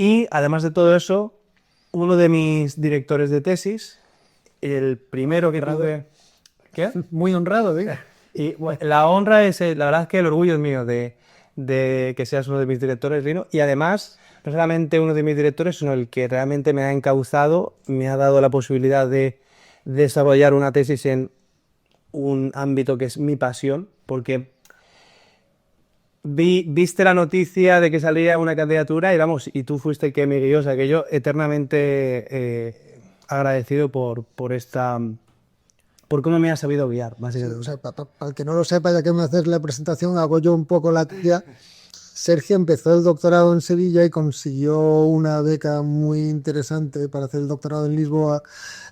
Y además de todo eso, uno de mis directores de tesis, el primero que tuve... ¿Qué? Muy honrado, ¿eh? Y bueno, la honra es, la verdad es que el orgullo es mío de que seas uno de mis directores, Lino. Y además, no solamente uno de mis directores, sino el que realmente me ha encauzado, me ha dado la posibilidad de desarrollar una tesis en un ámbito que es mi pasión, porque viste la noticia de que salía una candidatura y vamos, y tú fuiste el que me guió, o sea que yo eternamente agradecido por cómo me has sabido guiar, Sí, básicamente. o sea, para el que no lo sepa, ya que me haces la presentación, hago yo un poco la tuya. Sergio empezó el doctorado en Sevilla y consiguió una beca muy interesante para hacer el doctorado en Lisboa,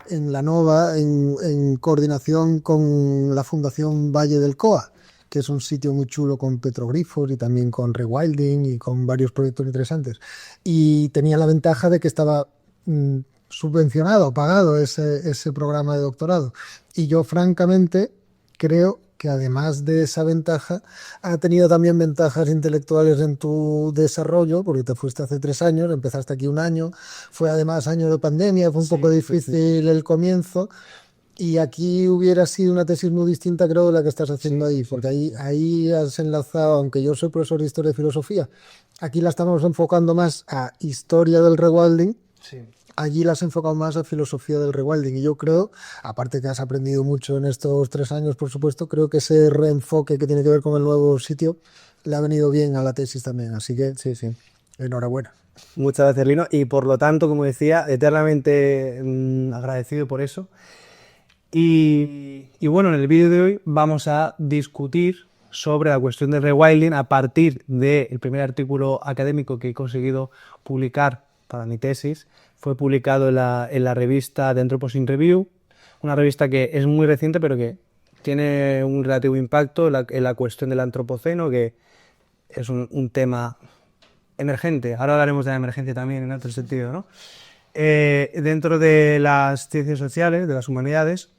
en la Nova, en coordinación con la Fundación Valle del Coa, que es un sitio muy chulo con petroglifos y también con rewilding y con varios proyectos interesantes. Y tenía la ventaja de que estaba subvencionado, pagado ese programa de doctorado. Y yo, francamente, creo que además de esa ventaja, ha tenido también ventajas intelectuales en tu desarrollo, porque te fuiste hace 3 años, empezaste aquí un año, fue además año de pandemia, fue un poco difícil el comienzo, y aquí hubiera sido una tesis muy distinta, creo, de la que estás haciendo ahí, porque ahí has enlazado, aunque yo soy profesor de historia y filosofía, aquí la estamos enfocando más a historia del rewilding. Sí. Allí la has enfocado más a filosofía del rewilding y yo creo, aparte que has aprendido mucho en estos 3 años, por supuesto, creo que ese reenfoque que tiene que ver con el nuevo sitio le ha venido bien a la tesis también. Así que sí, sí, enhorabuena. Muchas gracias, Lino. Y por lo tanto, como decía, eternamente agradecido por eso. Y bueno, en el vídeo de hoy vamos a discutir sobre la cuestión del rewilding a partir del primer artículo académico que he conseguido publicar para mi tesis. Fue publicado en la revista The Anthropocene Review, una revista que es muy reciente pero que tiene un relativo impacto en la cuestión del antropoceno, que es un tema emergente. Ahora hablaremos de la emergencia también en otro sentido, ¿no? Dentro de las ciencias sociales, de las humanidades,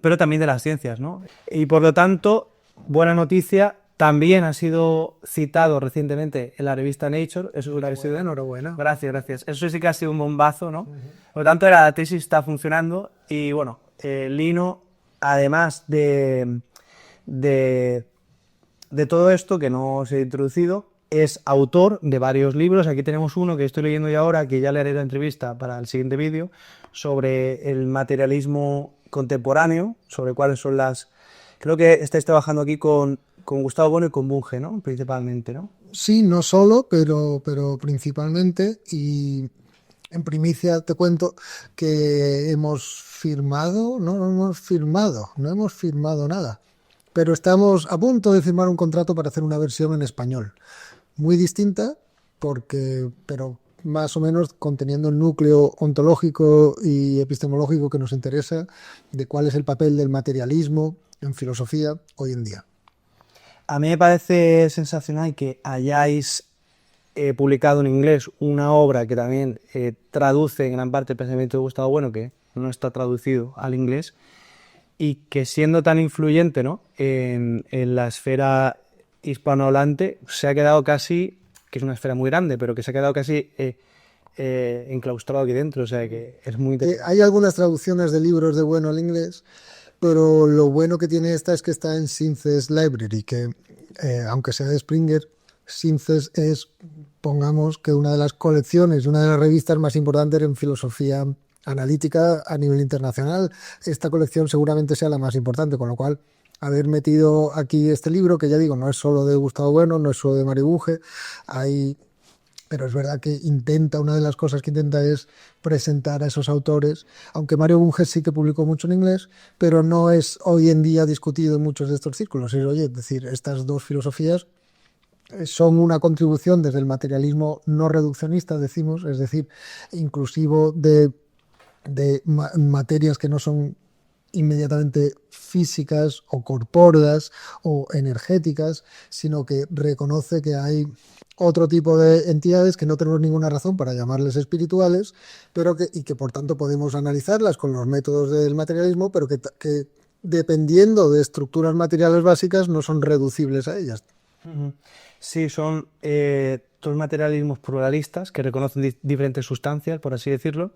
pero también de las ciencias, ¿no? Y por lo tanto, buena noticia, también ha sido citado recientemente en la revista Nature. Eso es una revista. Enhorabuena. Gracias, gracias. Eso sí que ha sido un bombazo, ¿no? Por lo tanto, la tesis está funcionando y bueno, Lino, además de, de todo esto que no os he introducido, es autor de varios libros. Aquí tenemos uno que estoy leyendo yo ahora, que ya le haré la entrevista para el siguiente vídeo, sobre el materialismo contemporáneo, sobre cuáles son las... Creo que estáis trabajando aquí con Gustavo Bueno y con Bunge, ¿no? Principalmente, ¿no? Sí, no solo, pero principalmente. Y en primicia te cuento que hemos firmado, no hemos firmado nada, pero estamos a punto de firmar un contrato para hacer una versión en español. Muy distinta, pero más o menos conteniendo el núcleo ontológico y epistemológico que nos interesa de cuál es el papel del materialismo en filosofía hoy en día. A mí me parece sensacional que hayáis publicado en inglés una obra que también traduce en gran parte el pensamiento de Gustavo Bueno, que no está traducido al inglés, y que siendo tan influyente, ¿no?, en la esfera hispanohablante, se ha quedado casi, que es una esfera muy grande, pero que se ha quedado casi enclaustrado aquí dentro, o sea que es muy interesante. Hay algunas traducciones de libros de Bueno al inglés, pero lo bueno que tiene esta es que está en Synthesis Library, que aunque sea de Springer, Synthesis es, pongamos, que una de las colecciones, una de las revistas más importantes en filosofía analítica a nivel internacional. Esta colección seguramente sea la más importante, con lo cual haber metido aquí este libro, que ya digo, no es solo de Gustavo Bueno, no es solo de Mario Bunge, hay... Pero es verdad que una de las cosas que intenta es presentar a esos autores, aunque Mario Bunge sí que publicó mucho en inglés, pero no es hoy en día discutido en muchos de estos círculos. Es decir, estas dos filosofías son una contribución desde el materialismo no reduccionista, decimos, es decir, inclusivo de materias que no son inmediatamente físicas o corpóreas o energéticas, sino que reconoce que hay otro tipo de entidades que no tenemos ninguna razón para llamarles espirituales, pero y que por tanto podemos analizarlas con los métodos del materialismo, pero que dependiendo de estructuras materiales básicas no son reducibles a ellas. Sí, son dos materialismos pluralistas que reconocen diferentes sustancias, por así decirlo.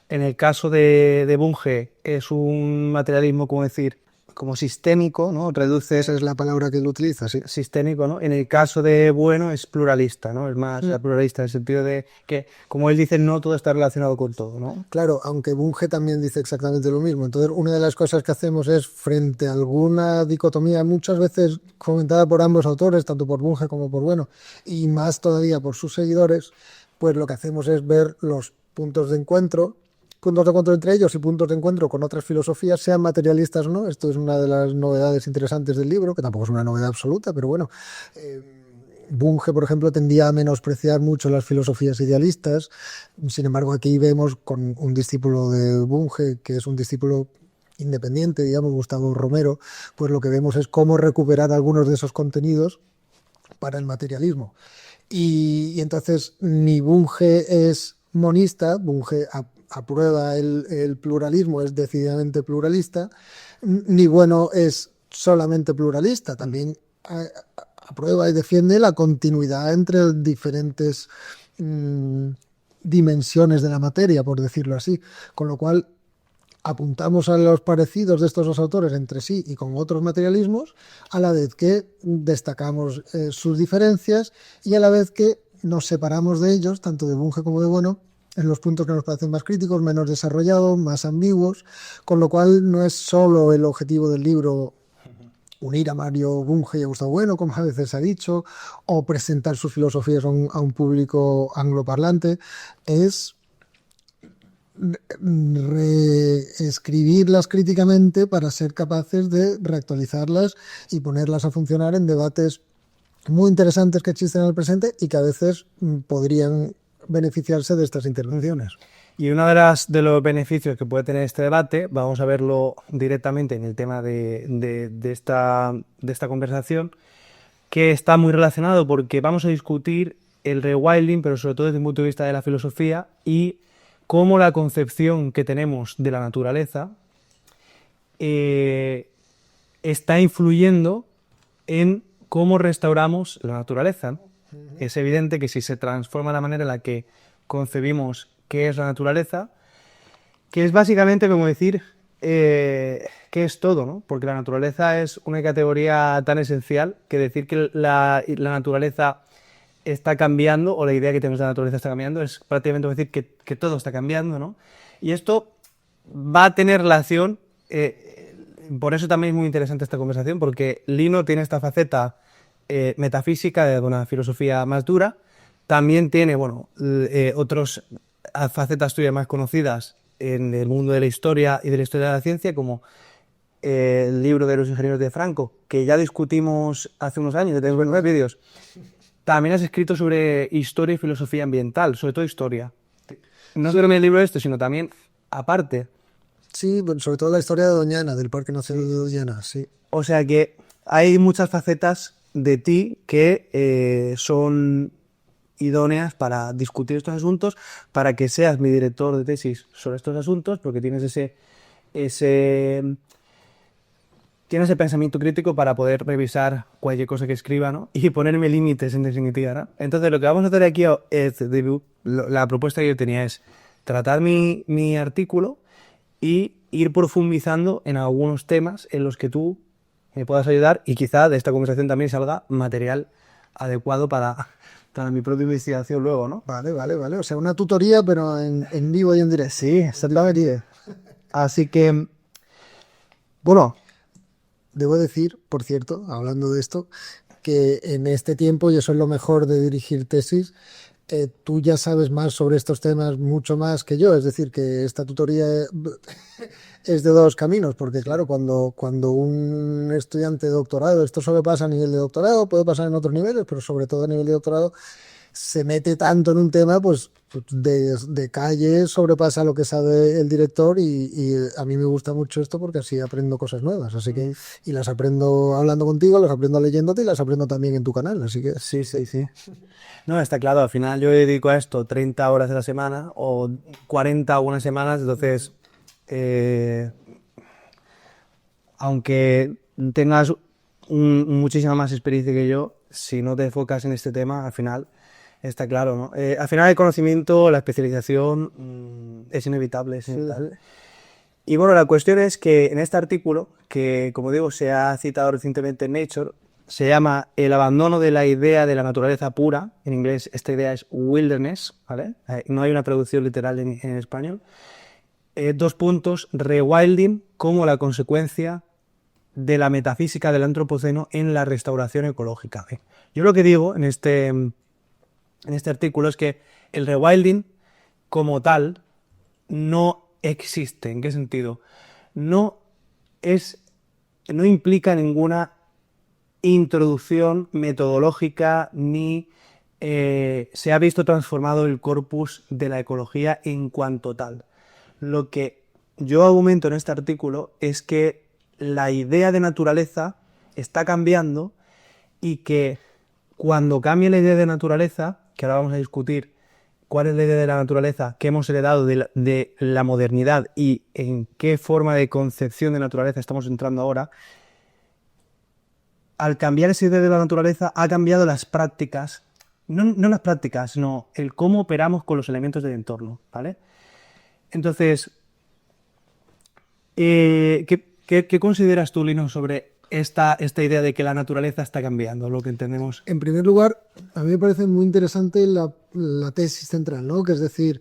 En el caso de Bunge es un materialismo, como decir, como sistémico, ¿no? Reduce Esa es la palabra que él utiliza, sí. sistémico, ¿no? En el caso de Bueno es pluralista, ¿no? Es más pluralista en el sentido de que, como él dice, no todo está relacionado con todo, ¿no? Claro, aunque Bunge también dice exactamente lo mismo. Entonces, una de las cosas que hacemos es, frente a alguna dicotomía, muchas veces comentada por ambos autores, tanto por Bunge como por Bueno, y más todavía por sus seguidores, pues lo que hacemos es ver los puntos de encuentro entre ellos y puntos de encuentro con otras filosofías, sean materialistas o no. Esto es una de las novedades interesantes del libro, que tampoco es una novedad absoluta, pero bueno. Bunge, por ejemplo, tendía a menospreciar mucho las filosofías idealistas. Sin embargo, aquí vemos con un discípulo de Bunge, que es un discípulo independiente, digamos, Gustavo Romero, pues lo que vemos es cómo recuperar algunos de esos contenidos para el materialismo. Y entonces ni Bunge es monista, Bunge aprueba el pluralismo, es decididamente pluralista, ni Bueno es solamente pluralista, también aprueba y defiende la continuidad entre diferentes dimensiones de la materia, por decirlo así, con lo cual apuntamos a los parecidos de estos dos autores entre sí y con otros materialismos, a la vez que destacamos sus diferencias y a la vez que nos separamos de ellos, tanto de Bunge como de Bueno, en los puntos que nos parecen más críticos, menos desarrollados, más ambiguos, con lo cual no es solo el objetivo del libro unir a Mario Bunge y a Gustavo Bueno, como a veces se ha dicho, o presentar sus filosofías a un público angloparlante, es reescribirlas críticamente para ser capaces de reactualizarlas y ponerlas a funcionar en debates muy interesantes que existen en el presente y que a veces podrían beneficiarse de estas intervenciones. Y uno de los beneficios que puede tener este debate, vamos a verlo directamente en el tema de esta conversación, que está muy relacionado porque vamos a discutir el rewilding, pero sobre todo desde un punto de vista de la filosofía y cómo la concepción que tenemos de la naturaleza está influyendo en cómo restauramos la naturaleza, ¿no? Es evidente que si se transforma la manera en la que concebimos qué es la naturaleza, que es básicamente como decir qué es todo, ¿no? Porque la naturaleza es una categoría tan esencial que decir que la naturaleza está cambiando, o la idea que tenemos de la naturaleza está cambiando, es prácticamente decir que todo está cambiando, ¿no? Y esto va a tener relación, por eso también es muy interesante esta conversación, porque Lino tiene esta faceta metafísica de una filosofía más dura, también tiene, bueno, otras facetas tuyas más conocidas en el mundo de la historia y de la historia de la ciencia, como el libro de los ingenieros de Franco, que ya discutimos hace unos años, tenemos 9 vídeos. También has escrito sobre historia y filosofía ambiental, sobre todo historia. No solo en el libro este, sino también aparte. Sí, sobre todo la historia de Doñana, del Parque Nacional de Doñana, sí. O sea que hay muchas facetas de ti que son idóneas para discutir estos asuntos, para que seas mi director de tesis sobre estos asuntos, porque tienes tienes el pensamiento crítico para poder revisar cualquier cosa que escriba, ¿no? Y ponerme límites, en definitiva, ¿no? Entonces, lo que vamos a hacer aquí es, la propuesta que yo tenía es tratar mi artículo y ir profundizando en algunos temas en los que tú me puedas ayudar y quizá de esta conversación también salga material adecuado para mi propia investigación luego, ¿no? Vale, vale, vale. O sea, una tutoría, pero en vivo y en directo. Sí, esa es la idea. Así que, bueno, Debo decir, por cierto, hablando de esto, que en este tiempo, y eso es lo mejor de dirigir tesis, tú ya sabes más sobre estos temas, mucho más que yo. Es decir, que esta tutoría es de dos caminos, porque claro, cuando un estudiante de doctorado, esto solo pasa a nivel de doctorado, puede pasar en otros niveles, pero sobre todo a nivel de doctorado, se mete tanto en un tema, pues de calle sobrepasa lo que sabe el director y a mí me gusta mucho esto porque así aprendo cosas nuevas, así que, y las aprendo hablando contigo, las aprendo leyéndote y las aprendo también en tu canal, así que... sí, sí, sí. No, está claro, al final yo dedico a esto 30 horas a la semana o 40 algunas semanas, entonces, aunque tengas muchísima más experiencia que yo, si no te enfocas en este tema, al final está claro, ¿no? Al final el conocimiento, la especialización es inevitable, es inevitable. Y bueno, la cuestión es que en este artículo, que como digo se ha citado recientemente en Nature, se llama El abandono de la idea de la naturaleza pura. En inglés esta idea es wilderness, ¿vale? No hay una traducción literal en español. Dos puntos, rewilding como la consecuencia de la metafísica del antropoceno en la restauración ecológica. Yo lo que digo en este artículo es que el rewilding como tal no existe. ¿En qué sentido? No implica ninguna introducción metodológica ni se ha visto transformado el corpus de la ecología en cuanto tal. Lo que yo argumento en este artículo es que la idea de naturaleza está cambiando y que cuando cambie la idea de naturaleza, que ahora vamos a discutir cuál es la idea de la naturaleza que hemos heredado de la modernidad y en qué forma de concepción de naturaleza estamos entrando ahora, al cambiar esa idea de la naturaleza ha cambiado las prácticas, no las prácticas, sino el cómo operamos con los elementos del entorno, ¿vale? Entonces, ¿qué consideras tú, Lino, sobre esta idea de que la naturaleza está cambiando, lo que entendemos? En primer lugar, a mí me parece muy interesante la tesis central, ¿no? Que es decir,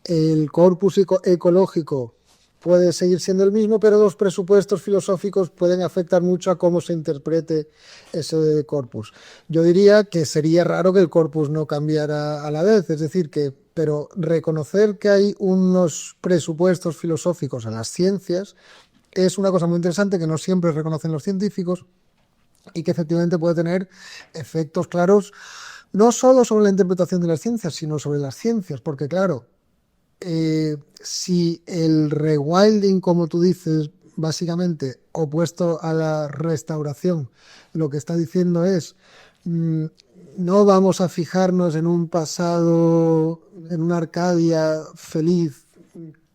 el corpus ecológico puede seguir siendo el mismo, pero los presupuestos filosóficos pueden afectar mucho a cómo se interprete ese corpus. Yo diría que sería raro que el corpus no cambiara a la vez, es decir, pero reconocer que hay unos presupuestos filosóficos en las ciencias es una cosa muy interesante que no siempre reconocen los científicos y que efectivamente puede tener efectos claros no solo sobre la interpretación de las ciencias, sino sobre las ciencias, porque claro, si el rewilding, como tú dices, básicamente opuesto a la restauración, lo que está diciendo es no vamos a fijarnos en un pasado, en una Arcadia feliz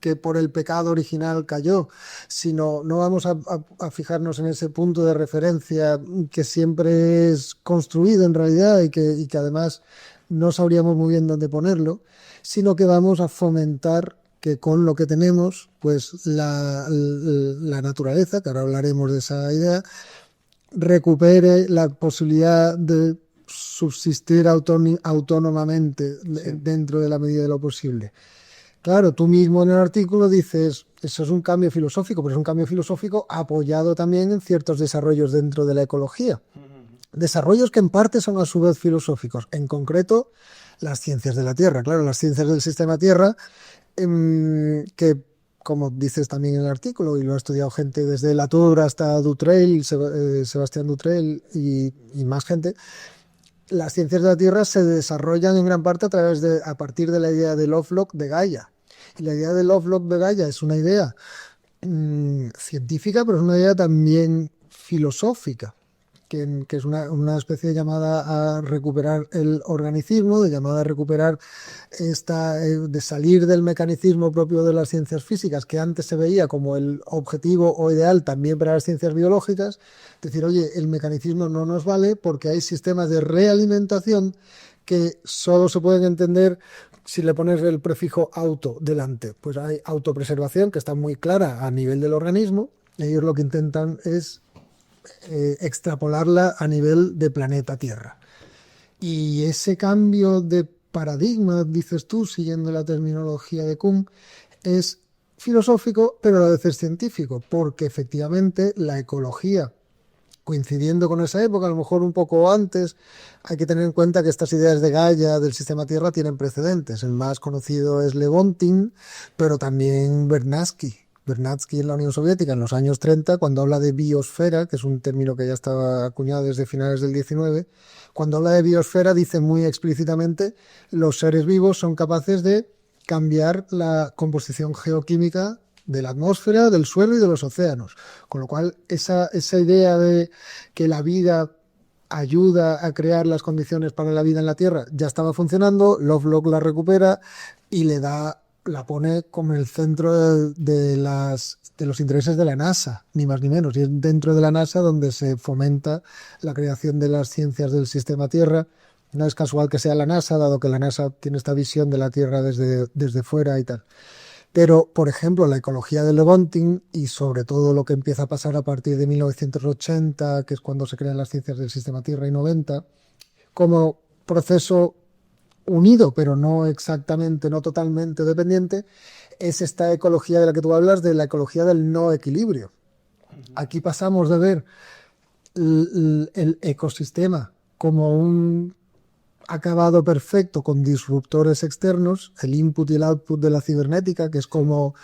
que por el pecado original cayó, sino no vamos a fijarnos en ese punto de referencia que siempre es construido en realidad y que además no sabríamos muy bien dónde ponerlo, sino que vamos a fomentar que con lo que tenemos, pues la naturaleza, que ahora hablaremos de esa idea, recupere la posibilidad de subsistir autónomamente dentro de la medida de lo posible. Claro, tú mismo en el artículo dices, eso es un cambio filosófico, pero es un cambio filosófico apoyado también en ciertos desarrollos dentro de la ecología. Desarrollos que en parte son a su vez filosóficos, en concreto las ciencias de la Tierra, claro, las ciencias del sistema Tierra, que como dices también en el artículo, y lo ha estudiado gente desde Latour hasta Dutrell, Sebastián Dutrell y más gente, las ciencias de la Tierra se desarrollan en gran parte a partir de la idea de Lovelock de Gaia. Y la idea de Lovelock de Gaia es una idea científica, pero es una idea también filosófica, que es una especie de llamada a recuperar el organicismo, de llamada a recuperar de salir del mecanicismo propio de las ciencias físicas, que antes se veía como el objetivo o ideal también para las ciencias biológicas, decir, oye, el mecanicismo no nos vale porque hay sistemas de realimentación que solo se pueden entender si le pones el prefijo auto delante. Pues hay autopreservación que está muy clara a nivel del organismo, y ellos lo que intentan es extrapolarla a nivel de planeta Tierra. Y ese cambio de paradigma, dices tú, siguiendo la terminología de Kuhn, es filosófico, pero a la vez es científico, porque efectivamente la ecología, coincidiendo con esa época, a lo mejor un poco antes, hay que tener en cuenta que estas ideas de Gaia, del sistema Tierra, tienen precedentes. El más conocido es Levontin, pero también Vernadsky en la Unión Soviética en los años 30, cuando habla de biosfera, que es un término que ya estaba acuñado desde finales del 19, cuando habla de biosfera dice muy explícitamente los seres vivos son capaces de cambiar la composición geoquímica de la atmósfera, del suelo y de los océanos. Con lo cual, esa idea de que la vida ayuda a crear las condiciones para la vida en la Tierra ya estaba funcionando, Lovelock la recupera y le da la pone como el centro de los intereses de la NASA, ni más ni menos. Y es dentro de la NASA donde se fomenta la creación de las ciencias del sistema Tierra. No es casual que sea la NASA, dado que la NASA tiene esta visión de la Tierra desde fuera y tal. Pero, por ejemplo, la ecología del Levontin y sobre todo lo que empieza a pasar a partir de 1980, que es cuando se crean las ciencias del sistema Tierra, y 90, como proceso unido, pero no exactamente, no totalmente dependiente, es esta ecología de la que tú hablas, de la ecología del no equilibrio. Aquí pasamos de ver el ecosistema como un acabado perfecto con disruptores externos, el input y el output de la cibernética, que es como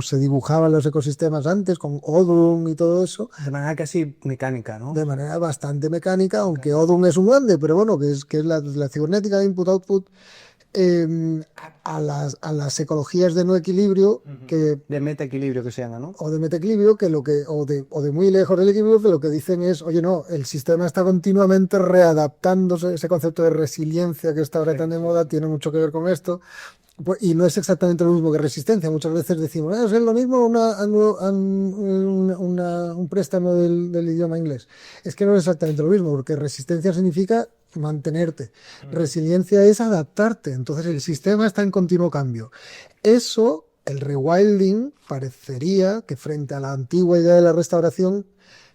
se dibujaban los ecosistemas antes, con Odum y todo eso. De manera casi mecánica, ¿no? De manera bastante mecánica, aunque Odum es un grande, pero bueno, que es la cibernética, input-output, a las ecologías de no equilibrio que De meta-equilibrio que se llama, ¿no? o de metaequilibrio o de muy lejos del equilibrio, que lo que dicen es, oye, no, el sistema está continuamente readaptándose. Ese concepto de resiliencia que está ahora tan de moda tiene mucho que ver con esto. Pues, y no es exactamente lo mismo que resistencia. Muchas veces decimos, es lo mismo un préstamo del idioma inglés. Es que no es exactamente lo mismo, porque resistencia significa mantenerte. Resiliencia es adaptarte. Entonces el sistema está en continuo cambio. Eso, el rewilding, parecería que frente a la antigua idea de la restauración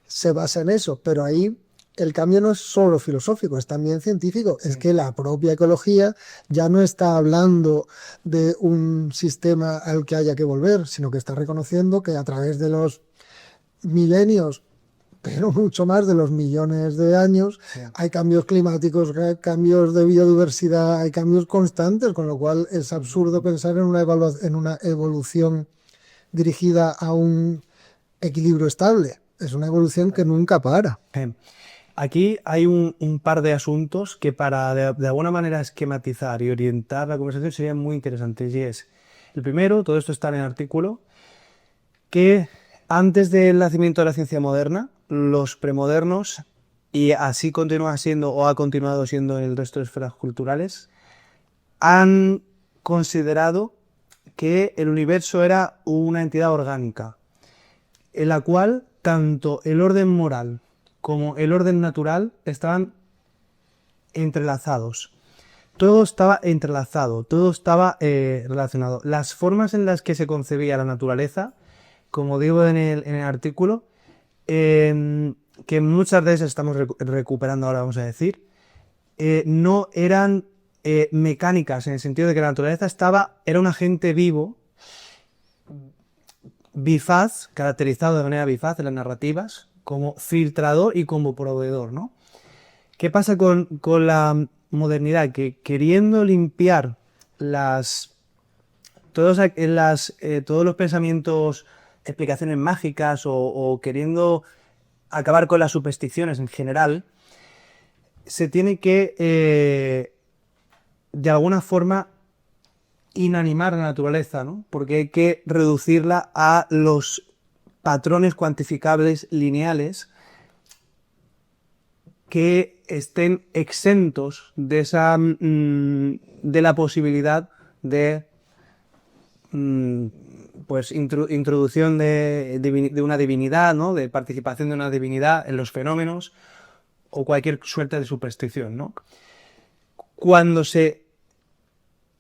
se basa en eso, pero ahí el cambio no es solo filosófico, es también científico. Es que la propia ecología ya no está hablando de un sistema al que haya que volver, sino que está reconociendo que a través de los milenios, pero mucho más de los millones de años, hay cambios climáticos, hay cambios de biodiversidad, hay cambios constantes, con lo cual es absurdo pensar en una evolución dirigida a un equilibrio estable. Es una evolución que nunca para. Aquí hay un par de asuntos que para de alguna manera esquematizar y orientar la conversación serían muy interesantes. Y es, el primero, todo esto está en el artículo, que antes del nacimiento de la ciencia moderna, los premodernos, y así continúa siendo o ha continuado siendo en el resto de esferas culturales, han considerado que el universo era una entidad orgánica, en la cual tanto el orden moral como el orden natural estaban entrelazados. Todo estaba entrelazado, todo estaba relacionado. Las formas en las que se concebía la naturaleza, como digo en el artículo, que muchas veces estamos recuperando ahora, vamos a decir, no eran mecánicas, en el sentido de que la naturaleza era un agente vivo, bifaz, caracterizado de manera bifaz en las narrativas, como filtrador y como proveedor, ¿no? ¿Qué pasa con la modernidad? Que queriendo limpiar todos los pensamientos, explicaciones mágicas o queriendo acabar con las supersticiones en general, se tiene que, de alguna forma, inanimar la naturaleza, ¿no? Porque hay que reducirla a los patrones cuantificables lineales que estén exentos de la posibilidad de pues introducción de una divinidad, ¿no? De participación de una divinidad en los fenómenos o cualquier suerte de superstición, ¿no? Cuando se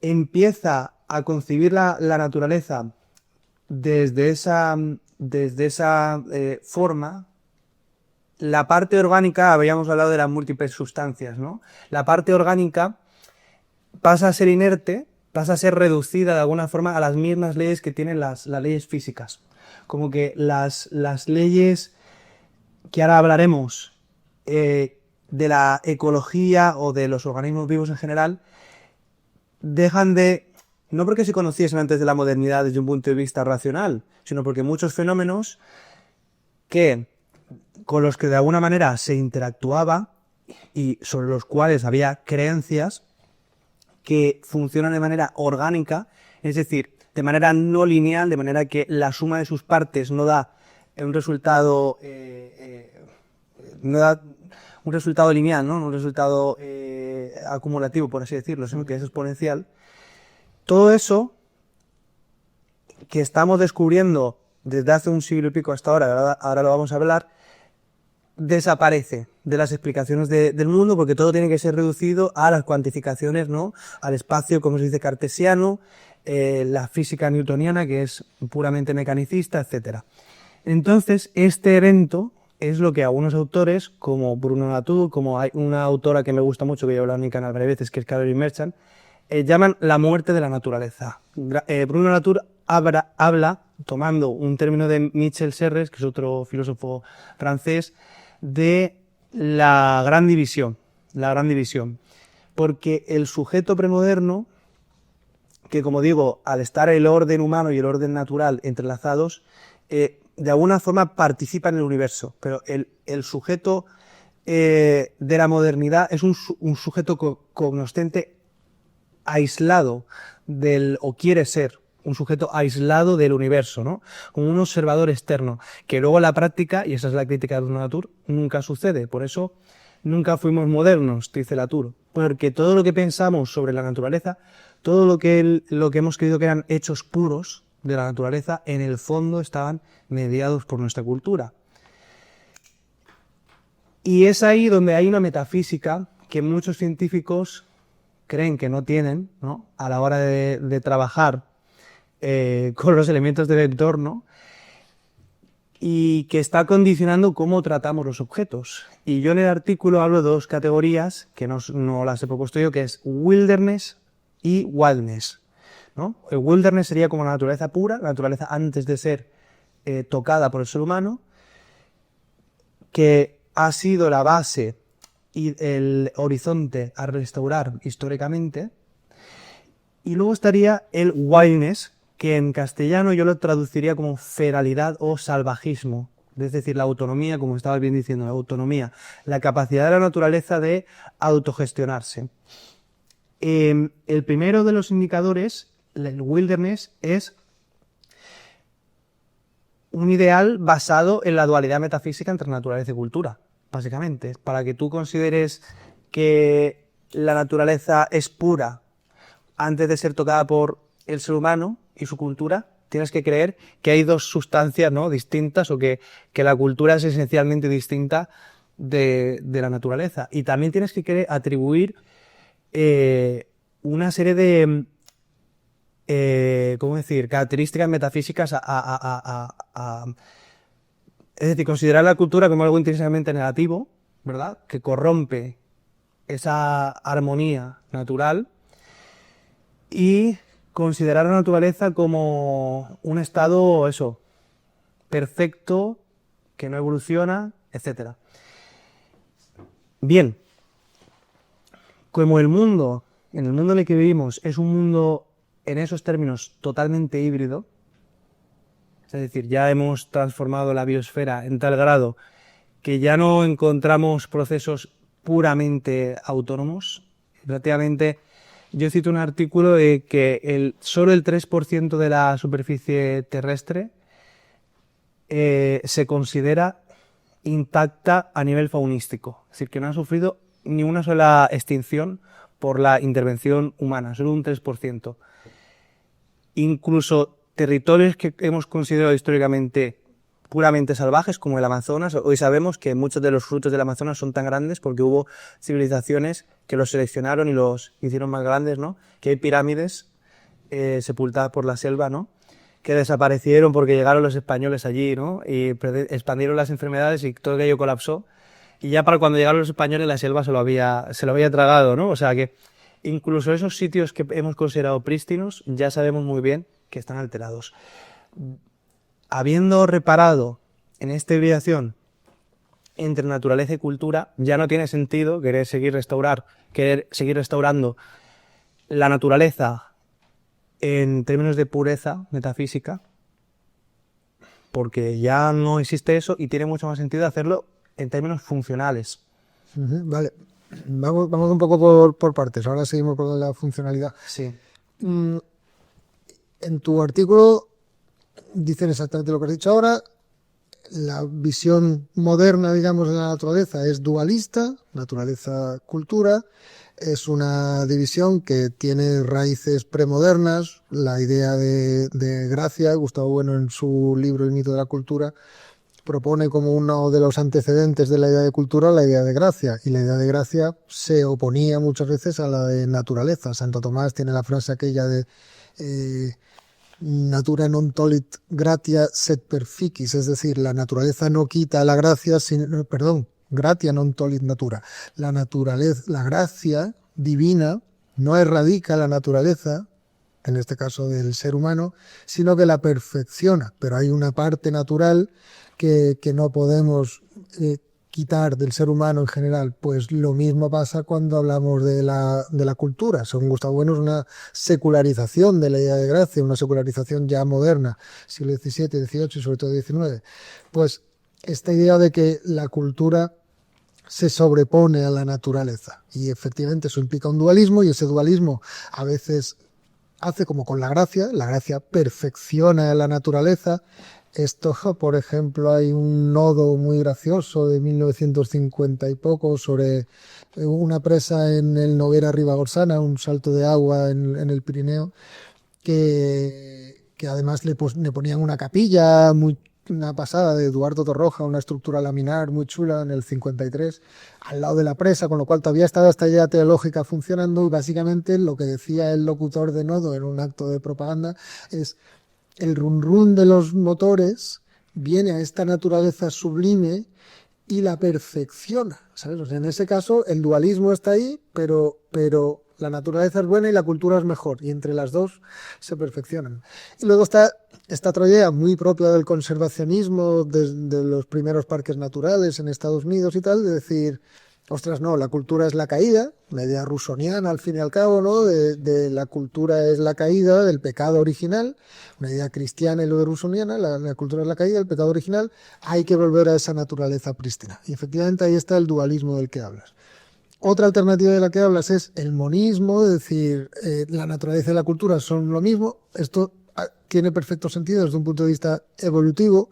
empieza a concebir la naturaleza desde esa forma, la parte orgánica, habíamos hablado de las múltiples sustancias, ¿no? La parte orgánica pasa a ser inerte, pasa a ser reducida de alguna forma a las mismas leyes que tienen las leyes físicas. Como que las leyes que ahora hablaremos de la ecología o de los organismos vivos en general, dejan de, no porque se conociesen antes de la modernidad desde un punto de vista racional, sino porque muchos fenómenos con los que de alguna manera se interactuaba y sobre los cuales había creencias que funcionan de manera orgánica, es decir, de manera no lineal, de manera que la suma de sus partes no da un resultado lineal, ¿no? Un resultado acumulativo, por así decirlo, sino que es exponencial. Todo eso que estamos descubriendo desde hace un siglo y pico hasta ahora lo vamos a hablar, desaparece de las explicaciones del mundo, porque todo tiene que ser reducido a las cuantificaciones, ¿no? Al espacio, como se dice, cartesiano, la física newtoniana, que es puramente mecanicista, etc. Entonces, este evento es lo que algunos autores, como Bruno Latour, como hay una autora que me gusta mucho, que yo he hablado en mi canal varias veces, que es Caroline Merchant, llaman la muerte de la naturaleza. Bruno Latour habla, tomando un término de Michel Serres, que es otro filósofo francés, de la gran división, porque el sujeto premoderno, que como digo, al estar el orden humano y el orden natural entrelazados, de alguna forma participa en el universo, pero el sujeto de la modernidad es un sujeto cognoscente aislado o quiere ser un sujeto aislado del universo, ¿no? Como un observador externo, que luego en la práctica, y esa es la crítica de Bruno Latour, nunca sucede. Por eso nunca fuimos modernos, dice Latour, porque todo lo que pensamos sobre la naturaleza, todo lo que hemos creído que eran hechos puros de la naturaleza, en el fondo estaban mediados por nuestra cultura. Y es ahí donde hay una metafísica que muchos científicos creen que no tienen, ¿no? A la hora de trabajar con los elementos del entorno, y que está condicionando cómo tratamos los objetos. Y yo en el artículo hablo de dos categorías que no las he propuesto yo, que es wilderness y wildness, ¿no? El wilderness sería como la naturaleza pura, la naturaleza antes de ser tocada por el ser humano, que ha sido la base y el horizonte a restaurar históricamente. Y luego estaría el wildness, que en castellano yo lo traduciría como feralidad o salvajismo, es decir, la autonomía, como estabas bien diciendo, la autonomía, la capacidad de la naturaleza de autogestionarse. El primero de los indicadores, el wilderness, es un ideal basado en la dualidad metafísica entre naturaleza y cultura, básicamente. Para que tú consideres que la naturaleza es pura antes de ser tocada por el ser humano y su cultura, tienes que creer que hay dos sustancias, ¿no?, distintas, o que la cultura es esencialmente distinta de la naturaleza. Y también tienes que atribuir una serie de ¿cómo decir?, características metafísicas es decir, considerar la cultura como algo intrínsecamente negativo, ¿verdad?, que corrompe esa armonía natural, y considerar la naturaleza como un estado, perfecto, que no evoluciona, etc. Bien, como en el mundo en el que vivimos, es un mundo, en esos términos, totalmente híbrido, es decir, ya hemos transformado la biosfera en tal grado que ya no encontramos procesos puramente autónomos. Prácticamente, yo cito un artículo de que solo el 3% de la superficie terrestre se considera intacta a nivel faunístico. Es decir, que no ha sufrido ni una sola extinción por la intervención humana, solo un 3%. Incluso territorios que hemos considerado históricamente puramente salvajes, como el Amazonas, hoy sabemos que muchos de los frutos del Amazonas son tan grandes porque hubo civilizaciones que los seleccionaron y los hicieron más grandes, ¿no? Que hay pirámides sepultadas por la selva, ¿no?, que desaparecieron porque llegaron los españoles allí, ¿no?, y expandieron las enfermedades y todo aquello colapsó. Y ya para cuando llegaron los españoles la selva se lo había tragado, ¿no? O sea que incluso esos sitios que hemos considerado prístinos ya sabemos muy bien que están alterados. Habiendo reparado en esta hibridación entre naturaleza y cultura, ya no tiene sentido querer seguir restaurando la naturaleza en términos de pureza metafísica, porque ya no existe eso y tiene mucho más sentido hacerlo en términos funcionales. Vale, vamos un poco por partes. Ahora seguimos con la funcionalidad. Sí. En tu artículo dicen exactamente lo que has dicho ahora. La visión moderna, digamos, de la naturaleza es dualista, naturaleza-cultura. es una división que tiene raíces premodernas. La idea de gracia, Gustavo Bueno en su libro El mito de la cultura propone como uno de los antecedentes de la idea de cultura la idea de gracia, y la idea de gracia se oponía muchas veces a la de naturaleza. Santo Tomás tiene la frase aquella de natura non tolit gratia sed perficis, es decir, la naturaleza no quita la gracia, perdón, gratia non tolit natura. La naturaleza, la gracia divina no erradica la naturaleza, en este caso del ser humano, sino que la perfecciona, pero hay una parte natural que no podemos quitar del ser humano en general. Pues lo mismo pasa cuando hablamos de la cultura. Según Gustavo Bueno, es una secularización de la idea de gracia, una secularización ya moderna, siglo XVII, XVIII y sobre todo XIX. Pues esta idea de que la cultura se sobrepone a la naturaleza, y efectivamente eso implica un dualismo, y ese dualismo a veces hace como con la gracia perfecciona a la naturaleza. Esto, por ejemplo, hay un nodo muy gracioso de 1950 y poco sobre una presa en el Noguera Ribagorsana, un salto de agua en el Pirineo, que además le ponían una capilla, una pasada de Eduardo Torroja, una estructura laminar muy chula en el 53, al lado de la presa, con lo cual todavía estaba esta idea teológica funcionando, y básicamente lo que decía el locutor de nodo en un acto de propaganda es: el run run de los motores viene a esta naturaleza sublime y la perfecciona, ¿sabes? O sea, en ese caso el dualismo está ahí, pero la naturaleza es buena y la cultura es mejor, y entre las dos se perfeccionan. Y luego está esta otra idea muy propia del conservacionismo, de los primeros parques naturales en Estados Unidos y tal, de decir: ostras, no, la cultura es la caída, la idea rusoniana al fin y al cabo, ¿no? De la cultura es la caída del pecado original, una idea cristiana y luego rusoniana, la cultura es la caída del pecado original, hay que volver a esa naturaleza prístina. Y efectivamente ahí está el dualismo del que hablas. Otra alternativa de la que hablas es el monismo, es decir, la naturaleza y la cultura son lo mismo. Esto tiene perfecto sentido desde un punto de vista evolutivo,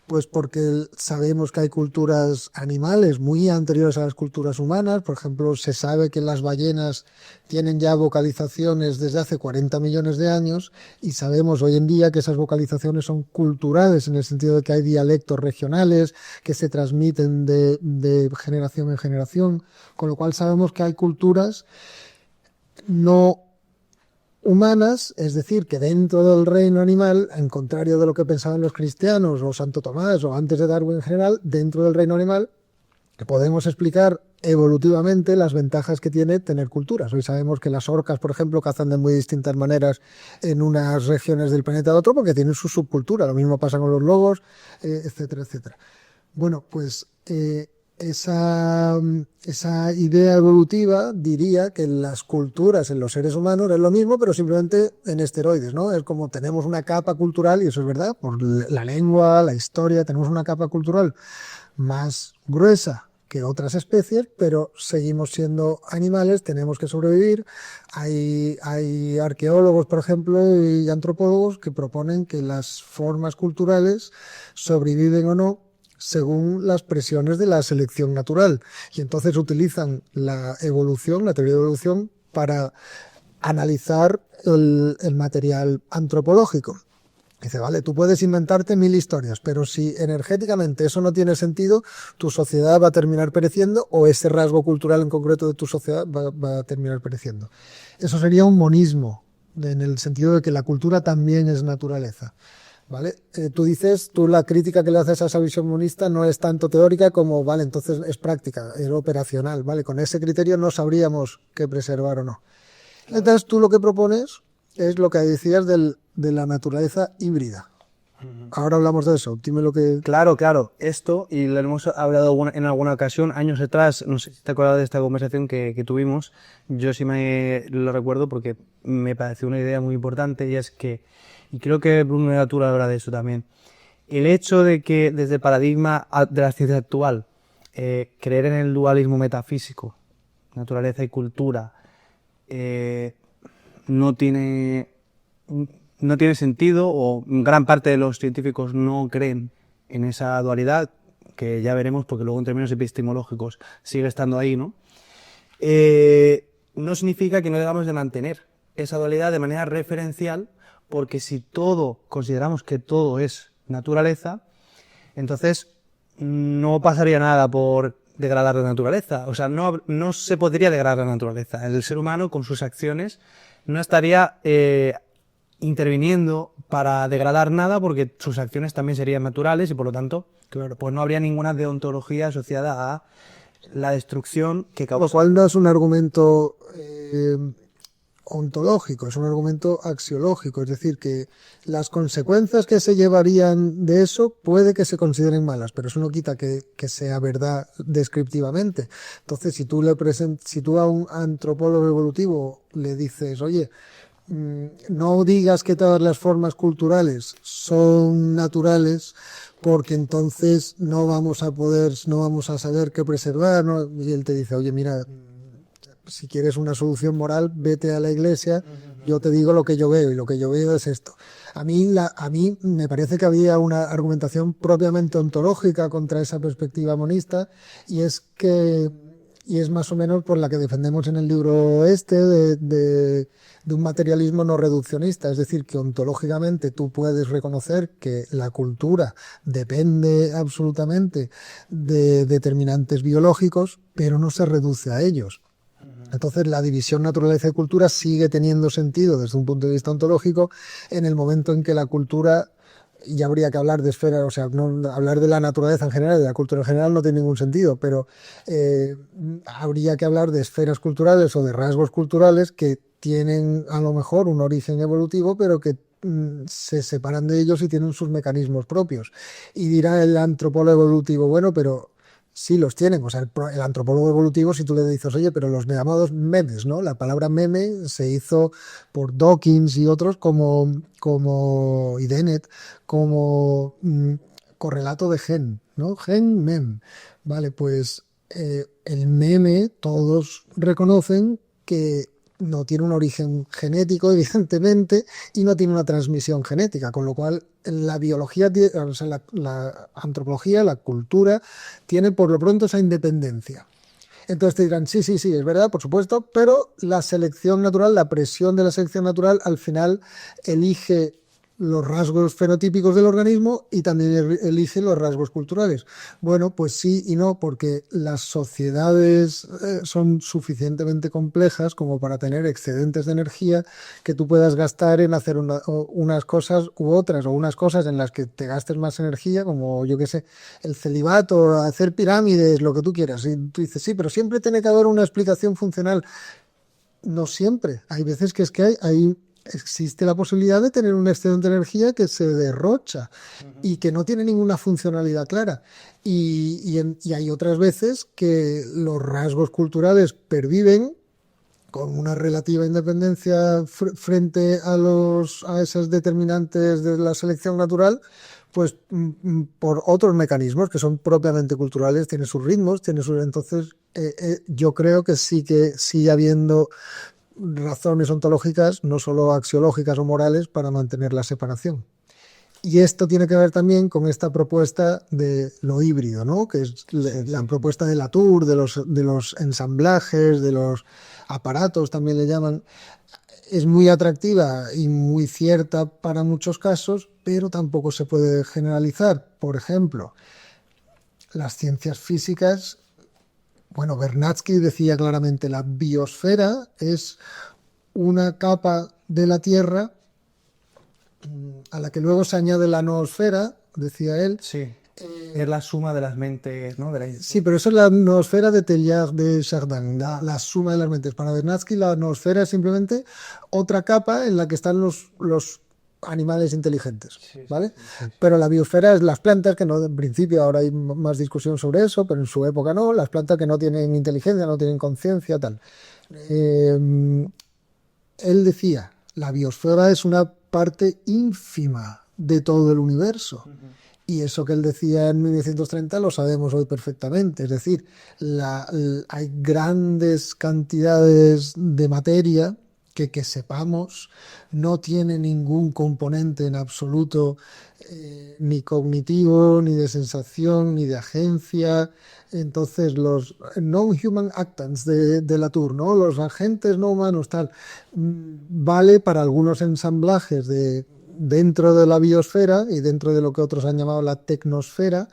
pues porque sabemos que hay culturas animales muy anteriores a las culturas humanas. Por ejemplo, se sabe que las ballenas tienen ya vocalizaciones desde hace 40 millones de años, y sabemos hoy en día que esas vocalizaciones son culturales, en el sentido de que hay dialectos regionales que se transmiten de generación en generación, con lo cual sabemos que hay culturas no humanas, es decir, que dentro del reino animal, en contrario de lo que pensaban los cristianos o Santo Tomás o antes de Darwin en general, dentro del reino animal podemos explicar evolutivamente las ventajas que tiene tener culturas. Hoy sabemos que las orcas, por ejemplo, cazan de muy distintas maneras en unas regiones del planeta a otro porque tienen su subcultura. Lo mismo pasa con los lobos, etcétera, etcétera. Bueno, pues esa idea evolutiva diría que las culturas en los seres humanos es lo mismo, pero simplemente en esteroides, ¿no? Es como tenemos una capa cultural, y eso es verdad, por la lengua, la historia, tenemos una capa cultural más gruesa que otras especies, pero seguimos siendo animales, tenemos que sobrevivir. Hay arqueólogos, por ejemplo, y antropólogos que proponen que las formas culturales sobreviven o no según las presiones de la selección natural, y entonces utilizan la evolución, la teoría de evolución, para analizar el material antropológico. Dice, vale, tú puedes inventarte 1000 historias, pero si energéticamente eso no tiene sentido, tu sociedad va a terminar pereciendo, o ese rasgo cultural en concreto de tu sociedad va a terminar pereciendo. Eso sería un monismo, en el sentido de que la cultura también es naturaleza. ¿Vale? Tú la crítica que le haces a esa visión monista no es tanto teórica como, vale, entonces es práctica, es operacional, ¿vale? Con ese criterio no sabríamos qué preservar o no. Entonces tú lo que propones es lo que decías de la naturaleza híbrida. Ahora hablamos de eso, dime lo que... Claro, esto, y lo hemos hablado en alguna ocasión, años atrás, no sé si te acuerdas de esta conversación que tuvimos, yo sí me lo recuerdo porque me pareció una idea muy importante, y es que, y creo que Bruno Latour habla de eso también, el hecho de que desde el paradigma de la ciencia actual, creer en el dualismo metafísico, naturaleza y cultura, no tiene sentido, o gran parte de los científicos no creen en esa dualidad, que ya veremos porque luego en términos epistemológicos sigue estando ahí, ¿no? no significa que no debamos de mantener esa dualidad de manera referencial, porque si consideramos que todo es naturaleza, entonces no pasaría nada por degradar la naturaleza. O sea, no se podría degradar la naturaleza. El ser humano, con sus acciones, no estaría interviniendo para degradar nada, porque sus acciones también serían naturales y por lo tanto, claro, pues no habría ninguna deontología asociada a la destrucción que causa. Lo cual no es un argumento ontológico, es un argumento axiológico, es decir, que las consecuencias que se llevarían de eso puede que se consideren malas, pero eso no quita que sea verdad descriptivamente. Entonces, si tú a un antropólogo evolutivo le dices, oye, no digas que todas las formas culturales son naturales, porque entonces no vamos a saber qué preservar, ¿no? Y él te dice, oye, mira, si quieres una solución moral, vete a la iglesia, yo te digo lo que yo veo, y lo que yo veo es esto. A mí me parece que había una argumentación propiamente ontológica contra esa perspectiva monista, y es más o menos por la que defendemos en el libro de un materialismo no reduccionista, es decir, que ontológicamente tú puedes reconocer que la cultura depende absolutamente de determinantes biológicos, pero no se reduce a ellos. Entonces, la división naturaleza y cultura sigue teniendo sentido desde un punto de vista ontológico en el momento en que la cultura, y habría que hablar de esferas, o sea, no, hablar de la naturaleza en general, de la cultura en general no tiene ningún sentido, pero habría que hablar de esferas culturales o de rasgos culturales que tienen a lo mejor un origen evolutivo, pero que se separan de ellos y tienen sus mecanismos propios. Y dirá el antropólogo evolutivo, bueno, pero sí los tienen. O sea, el antropólogo evolutivo, si tú le dices, oye, pero los llamados memes, ¿no? La palabra meme se hizo por Dawkins y otros y Dennett como correlato de gen, ¿no? Gen, mem. Vale, pues el meme todos reconocen que no tiene un origen genético, evidentemente, y no tiene una transmisión genética, con lo cual la biología, o sea, la antropología, la cultura, tiene por lo pronto esa independencia. Entonces te dirán, sí, es verdad, por supuesto, pero la selección natural, la presión de la selección natural, al final elige los rasgos fenotípicos del organismo y también elige los rasgos culturales. Bueno, pues sí y no, porque las sociedades son suficientemente complejas como para tener excedentes de energía que tú puedas gastar en hacer unas cosas u otras, o unas cosas en las que te gastes más energía, como yo qué sé, el celibato, hacer pirámides, lo que tú quieras. Y tú dices, sí, pero siempre tiene que haber una explicación funcional. No siempre. Hay veces que existe la posibilidad de tener un excedente de energía que se derrocha y que no tiene ninguna funcionalidad clara. Y hay otras veces que los rasgos culturales perviven con una relativa independencia frente a esas determinantes de la selección natural, pues por otros mecanismos que son propiamente culturales, tiene sus ritmos, entonces yo creo que sigue habiendo razones ontológicas, no solo axiológicas o morales, para mantener la separación. Y esto tiene que ver también con esta propuesta de lo híbrido, ¿no? Que es la propuesta de Latour, de los ensamblajes, de los aparatos, también le llaman. Es muy atractiva y muy cierta para muchos casos, pero tampoco se puede generalizar. Por ejemplo, las ciencias físicas. Bueno, Vernadsky decía claramente, la biosfera es una capa de la Tierra a la que luego se añade la noosfera, decía él. Sí, es la suma de las mentes, ¿no? Sí, pero eso es la noosfera de Teilhard de Chardin, la suma de las mentes. Para Vernadsky la noosfera es simplemente otra capa en la que están los animales inteligentes, ¿vale? Sí. Pero la biosfera es las plantas que no, en principio ahora hay más discusión sobre eso, pero en su época no, las plantas que no tienen inteligencia, no tienen conciencia, tal. Él decía, la biosfera es una parte ínfima de todo el universo. Y eso que él decía en 1930 lo sabemos hoy perfectamente. Es decir, hay grandes cantidades de materia que sepamos no tiene ningún componente en absoluto ni cognitivo, ni de sensación, ni de agencia. Entonces los non-human actants de Latour, ¿no? Los agentes no humanos, tal, vale para algunos ensamblajes dentro de la biosfera y dentro de lo que otros han llamado la tecnosfera,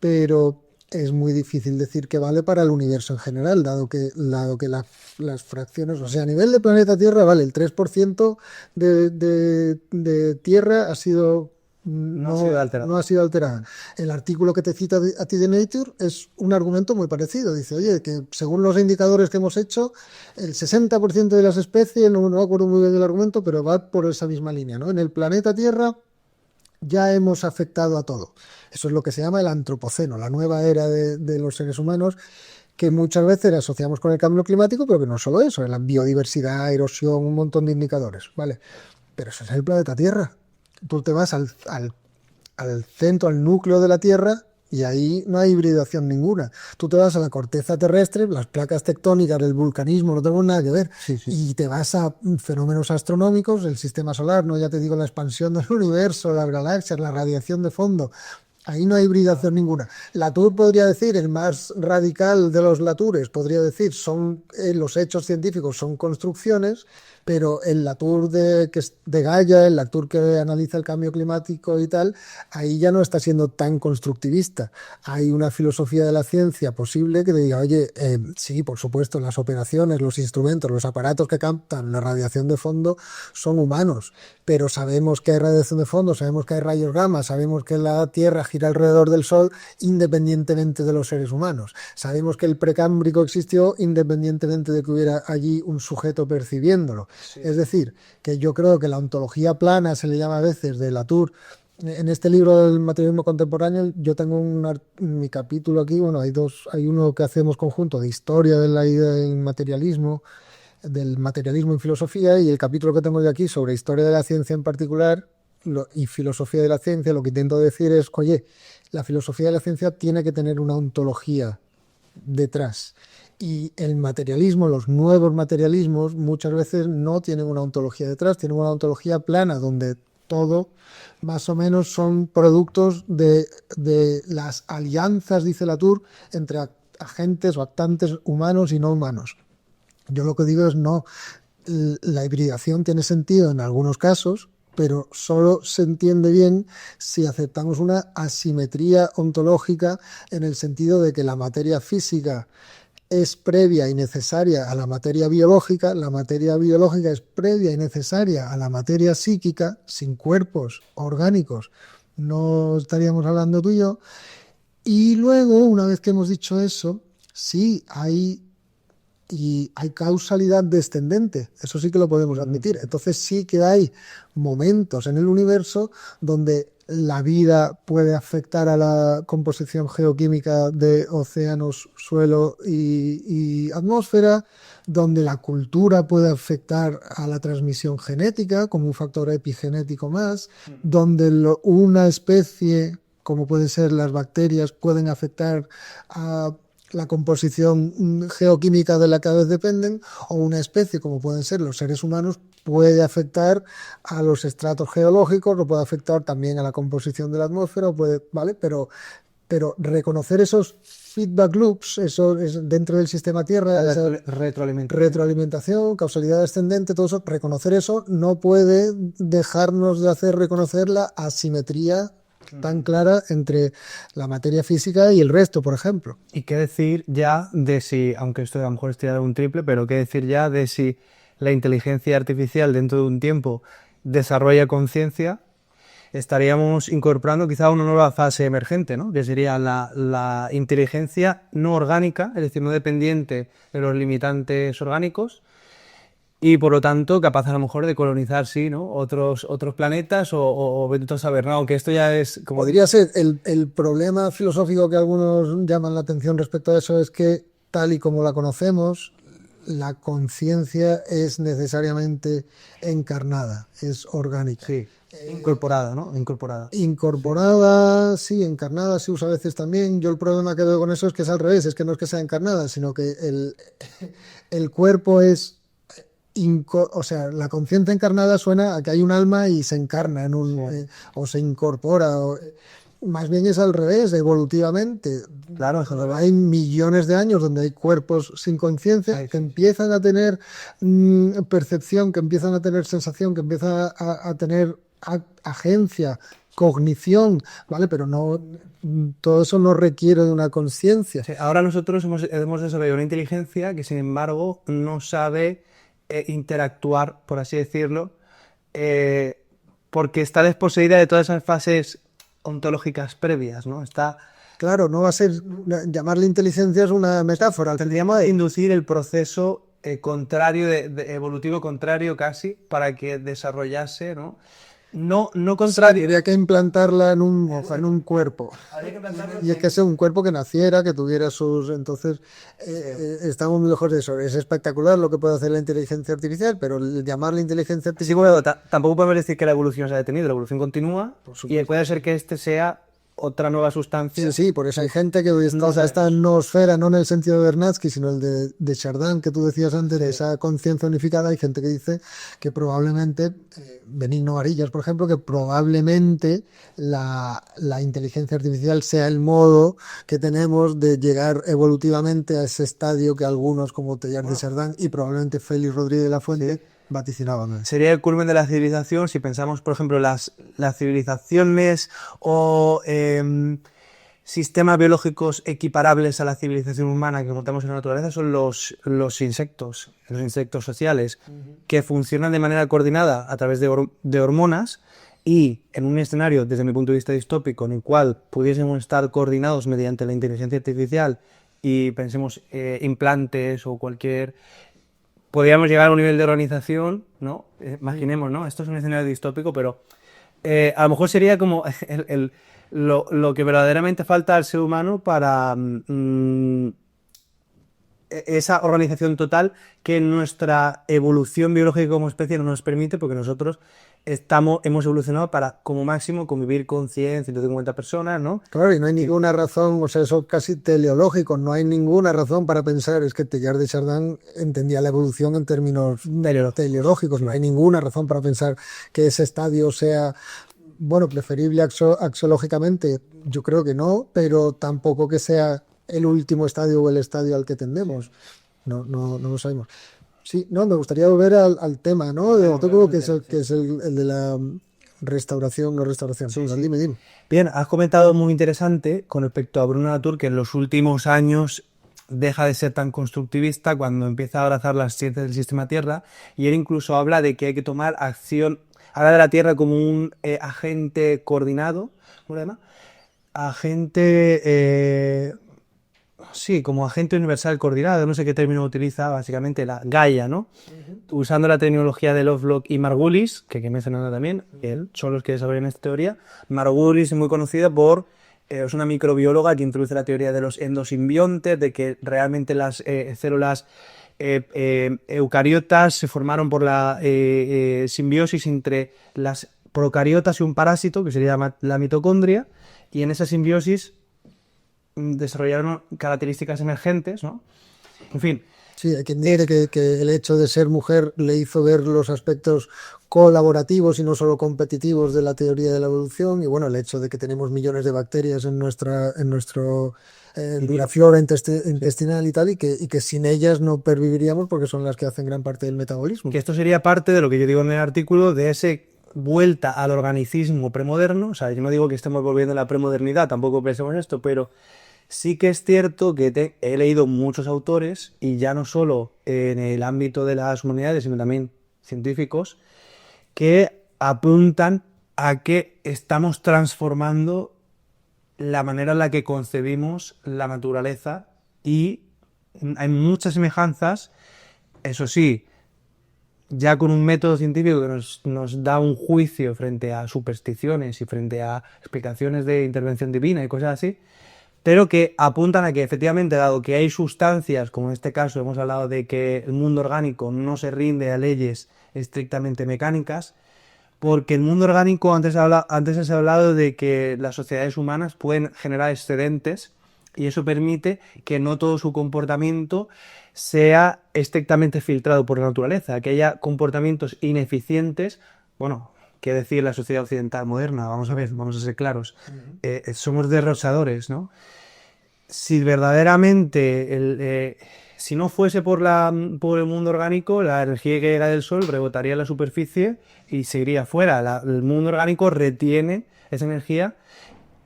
pero es muy difícil decir que vale para el universo en general, dado que las fracciones, o sea, a nivel de planeta Tierra, vale, el 3% de Tierra ha sido, No ha sido alterado. no ha sido alterada. El artículo que te cita a ti de Nature es un argumento muy parecido. Dice, oye, que según los indicadores que hemos hecho, el 60% de las especies, no me acuerdo muy bien del argumento, pero va por esa misma línea, ¿no? En el planeta Tierra ya hemos afectado a todo. Eso es lo que se llama el antropoceno, la nueva era de los seres humanos, que muchas veces asociamos con el cambio climático, pero que no es solo eso, es la biodiversidad, erosión, un montón de indicadores, ¿vale? Pero eso es el planeta Tierra. Tú te vas al centro, al núcleo de la Tierra, y ahí no hay hibridación ninguna. Tú te vas a la corteza terrestre, las placas tectónicas, el vulcanismo, no tenemos nada que ver. Sí, sí. Y te vas a fenómenos astronómicos, el sistema solar, no, ya te digo, la expansión del universo, las galaxias, la radiación de fondo. Ahí no hay hibridación ninguna. Latour podría decir, el más radical de los Latours, podría decir, son los hechos científicos son construcciones, pero el Latour de Gaia, el Latour que analiza el cambio climático y tal, ahí ya no está siendo tan constructivista. Hay una filosofía de la ciencia posible que le diga, oye, sí, por supuesto, las operaciones, los instrumentos, los aparatos que captan la radiación de fondo son humanos, pero sabemos que hay radiación de fondo, sabemos que hay rayos gamma, sabemos que la Tierra gira alrededor del Sol independientemente de los seres humanos. Sabemos que el precámbrico existió independientemente de que hubiera allí un sujeto percibiéndolo. Sí. Es decir, que yo creo que la ontología plana, se le llama a veces, de Latour. En este libro del materialismo contemporáneo, yo tengo mi capítulo aquí, bueno, hay uno que hacemos conjunto de historia de la idea del materialismo en filosofía, y el capítulo que tengo yo aquí sobre historia de la ciencia en particular y filosofía de la ciencia, lo que intento decir es, oye, la filosofía de la ciencia tiene que tener una ontología detrás. Y el materialismo, los nuevos materialismos, muchas veces no tienen una ontología detrás, tienen una ontología plana, donde todo más o menos son productos de las alianzas, dice Latour, entre agentes o actantes humanos y no humanos. Yo lo que digo es no, la hibridación tiene sentido en algunos casos, pero solo se entiende bien si aceptamos una asimetría ontológica, en el sentido de que la materia física es previa y necesaria a la materia biológica es previa y necesaria a la materia psíquica. Sin cuerpos orgánicos no estaríamos hablando tú y yo. Y luego, una vez que hemos dicho eso, sí hay causalidad descendente, eso sí que lo podemos admitir. Entonces sí que hay momentos en el universo donde la vida puede afectar a la composición geoquímica de océanos, suelo y atmósfera, donde la cultura puede afectar a la transmisión genética como un factor epigenético más, donde una especie, como pueden ser las bacterias, pueden afectar a la composición geoquímica de la que a veces dependen, o una especie, como pueden ser los seres humanos, puede afectar a los estratos geológicos, o puede afectar también a la composición de la atmósfera, ¿vale? Pero reconocer esos feedback loops, eso es dentro del sistema Tierra, esa retroalimentación, causalidad descendente, todo eso, reconocer eso no puede dejarnos de hacer reconocer la asimetría tan clara entre la materia física y el resto, por ejemplo. Y qué decir ya de si, aunque esto a lo mejor es tirar un triple, pero qué decir ya de si la inteligencia artificial dentro de un tiempo desarrolla conciencia, estaríamos incorporando quizá una nueva fase emergente, ¿no? Que sería la inteligencia no orgánica, es decir, no dependiente de los limitantes orgánicos, y por lo tanto capaz a lo mejor de colonizar, sí, ¿no? Otros planetas o vete a saber, ¿no? Aunque esto ya es como... Podría ser. El problema filosófico que algunos llaman la atención respecto a eso es que, tal y como la conocemos, la conciencia es necesariamente encarnada, es orgánica. Sí, incorporada, ¿no? Incorporada, sí, encarnada se usa a veces también. Yo el problema que veo con eso es que es al revés, es que no es que sea encarnada, sino que el cuerpo es o sea, la conciencia encarnada suena a que hay un alma y se encarna en o se incorpora. Más bien es al revés, evolutivamente. Claro, Hay millones de años donde hay cuerpos sin conciencia que empiezan a tener percepción, que empiezan a tener sensación, que empiezan a tener agencia, cognición, ¿vale? Pero no, todo eso no requiere de una conciencia. sí, ahora nosotros hemos desarrollado una inteligencia que, sin embargo, no sabe interactuar, por así decirlo, porque está desposeída de todas esas fases ontológicas previas, ¿no? Claro, no va a ser, llamarle inteligencia es una metáfora. Tendríamos que inducir el proceso contrario, evolutivo contrario casi, para que desarrollase, ¿no? No contrario. Habría que implantarla en un cuerpo. Y es que sea un cuerpo que naciera, que tuviera sus... Entonces, estamos muy lejos de eso. Es espectacular lo que puede hacer la inteligencia artificial, pero llamarle inteligencia Sí, artificial... bueno, tampoco podemos decir que la evolución se ha detenido, la evolución continúa y puede ser que este sea otra nueva sustancia. Sí, por eso hay gente que está, o sea, esta noosfera, no en el sentido de Bernatsky, sino el de Chardin, que tú decías antes, de esa conciencia unificada. Hay gente que dice que probablemente, Benigno Varillas, por ejemplo, que probablemente la inteligencia artificial sea el modo que tenemos de llegar evolutivamente a ese estadio que algunos, como Teilhard de Chardin y probablemente Félix Rodríguez de la Fuente, vaticinaban. Sería el culmen de la civilización si pensamos, por ejemplo, las civilizaciones o sistemas biológicos equiparables a la civilización humana que encontramos en la naturaleza son los insectos sociales, que funcionan de manera coordinada a través de hormonas y en un escenario, desde mi punto de vista distópico, en el cual pudiésemos estar coordinados mediante la inteligencia artificial y pensemos implantes o cualquier... Podríamos llegar a un nivel de organización, ¿no? Imaginemos, ¿no? Esto es un escenario distópico, pero a lo mejor sería como lo que verdaderamente falta al ser humano para esa organización total que nuestra evolución biológica como especie no nos permite, porque nosotros hemos evolucionado para, como máximo, convivir con 100, 150 personas, ¿no? Claro, y no hay ninguna razón, o sea, eso casi teleológico, no hay ninguna razón para pensar, es que Teilhard de Chardin entendía la evolución en términos teleológicos, no hay ninguna razón para pensar que ese estadio sea, bueno, preferible axiológicamente, yo creo que no, pero tampoco que sea el último estadio o el estadio al que tendemos, no lo sabemos. Sí, no, me gustaría volver al tema, ¿no? De Otoku, que es el de la restauración, no restauración. Sí. Dime. Bien, has comentado muy interesante con respecto a Bruno Latour, que en los últimos años deja de ser tan constructivista cuando empieza a abrazar las ciencias del sistema Tierra, y él incluso habla de que hay que tomar acción, habla de la Tierra como un agente coordinado, ¿cómo se llama? Sí, como agente universal coordinado, no sé qué término utiliza, básicamente la Gaia, ¿no? Usando la tecnología de Lovelock y Margulis, que he mencionado también, son los que desarrollan esta teoría. Margulis es muy conocida es una microbióloga que introduce la teoría de los endosimbiontes, de que realmente las células eucariotas se formaron por la simbiosis entre las procariotas y un parásito, que sería la mitocondria, y en esa simbiosis desarrollaron características emergentes, ¿no? En fin. Sí, hay quien dice que el hecho de ser mujer le hizo ver los aspectos colaborativos y no solo competitivos de la teoría de la evolución, y bueno, el hecho de que tenemos millones de bacterias en nuestro la flora intestinal y tal, y que sin ellas no perviviríamos porque son las que hacen gran parte del metabolismo. Que esto sería parte de lo que yo digo en el artículo, de ese vuelta al organicismo premoderno. O sea, yo no digo que estemos volviendo a la premodernidad, tampoco pensemos esto, pero sí que es cierto que he leído muchos autores, y ya no solo en el ámbito de las humanidades, sino también científicos, que apuntan a que estamos transformando la manera en la que concebimos la naturaleza, y hay muchas semejanzas, eso sí, ya con un método científico que nos da un juicio frente a supersticiones y frente a explicaciones de intervención divina y cosas así, pero que apuntan a que efectivamente, dado que hay sustancias, como en este caso hemos hablado de que el mundo orgánico no se rinde a leyes estrictamente mecánicas, porque el mundo orgánico, antes has hablado de que las sociedades humanas pueden generar excedentes, y eso permite que no todo su comportamiento sea estrictamente filtrado por la naturaleza, que haya comportamientos ineficientes. Bueno, qué decir la sociedad occidental moderna, vamos a ver, vamos a ser claros. Somos derrochadores, ¿no? Si verdaderamente si no fuese por el mundo orgánico, la energía que llega del sol rebotaría en la superficie y se iría afuera. El mundo orgánico retiene esa energía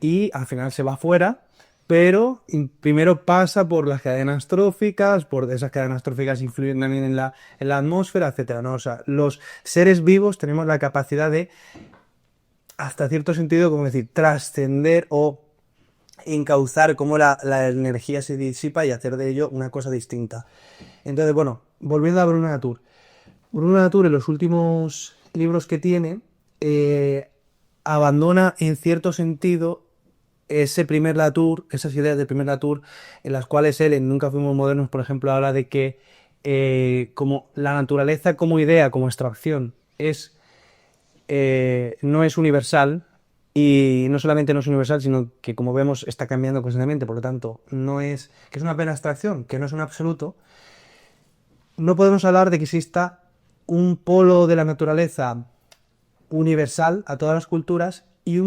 y al final se va afuera, pero primero pasa por las cadenas tróficas, por esas cadenas tróficas influyen también en la atmósfera, etcétera, ¿no? O sea, los seres vivos tenemos la capacidad de, hasta cierto sentido, como decir, trascender o encauzar cómo la energía se disipa y hacer de ello una cosa distinta. Entonces, bueno, volviendo a Bruno Latour. Bruno Latour, en los últimos libros que tiene, abandona en cierto sentido ese primer Latour, esas ideas del primer Latour, en las cuales él en Nunca fuimos modernos, por ejemplo, habla de que como la naturaleza como idea, como abstracción, no es universal, y no solamente no es universal, sino que, como vemos, está cambiando constantemente, por lo tanto, que es una mera abstracción, que no es un absoluto. No podemos hablar de que exista un polo de la naturaleza universal a todas las culturas y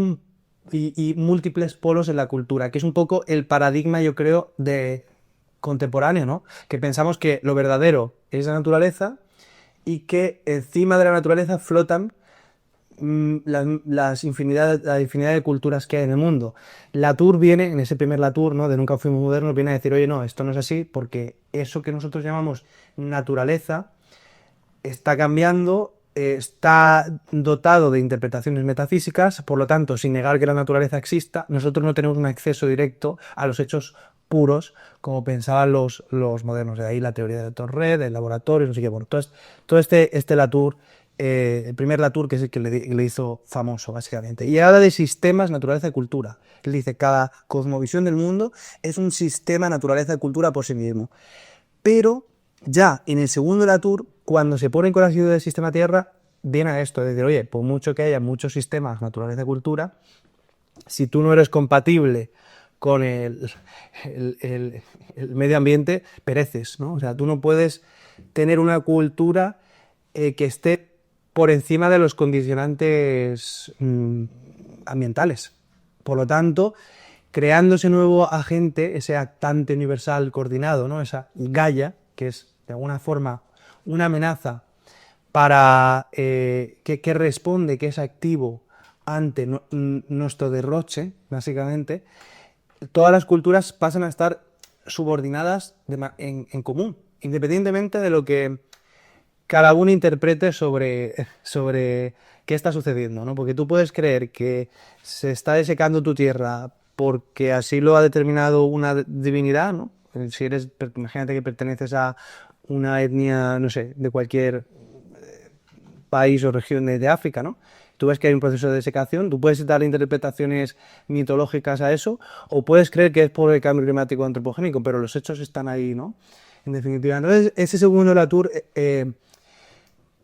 múltiples polos en la cultura, que es un poco el paradigma, yo creo, de contemporáneo, ¿no? Que pensamos que lo verdadero es la naturaleza y que encima de la naturaleza flotan la infinidad de culturas que hay en el mundo. Latour viene, en ese primer Latour, ¿no?, de Nunca fuimos modernos, viene a decir, oye, no, esto no es así, porque eso que nosotros llamamos naturaleza está cambiando, está dotado de interpretaciones metafísicas, por lo tanto, sin negar que la naturaleza exista, nosotros no tenemos un acceso directo a los hechos puros, como pensaban los modernos. De ahí la teoría de Torre, del laboratorio, no sé qué. Bueno, todo este Latour, el primer Latour, que es el que le hizo famoso, básicamente. Y habla de sistemas, naturaleza y cultura. Él dice, cada cosmovisión del mundo es un sistema, naturaleza y cultura por sí mismo. Pero ya en el segundo Latour, cuando se pone con la ciudad del sistema Tierra, viene a esto, de decir, oye, por mucho que haya muchos sistemas, naturaleza y cultura, si tú no eres compatible con el medio ambiente, pereces, ¿no? O sea, tú no puedes tener una cultura que esté por encima de los condicionantes ambientales. Por lo tanto, creando ese nuevo agente, ese actante universal coordinado, ¿no?, esa Gaia, que es de alguna forma una amenaza para que responde, que es activo ante nuestro derroche, básicamente, todas las culturas pasan a estar subordinadas en común, independientemente de lo que cada uno interprete sobre qué está sucediendo, ¿no? Porque tú puedes creer que se está desecando tu tierra porque así lo ha determinado una divinidad, ¿no? Si imagínate que perteneces a una etnia, no sé, de cualquier país o región de África, ¿no? Tú ves que hay un proceso de desecación, tú puedes dar interpretaciones mitológicas a eso, o puedes creer que es por el cambio climático antropogénico, pero los hechos están ahí, ¿no? En definitiva. Entonces, ese segundo Latour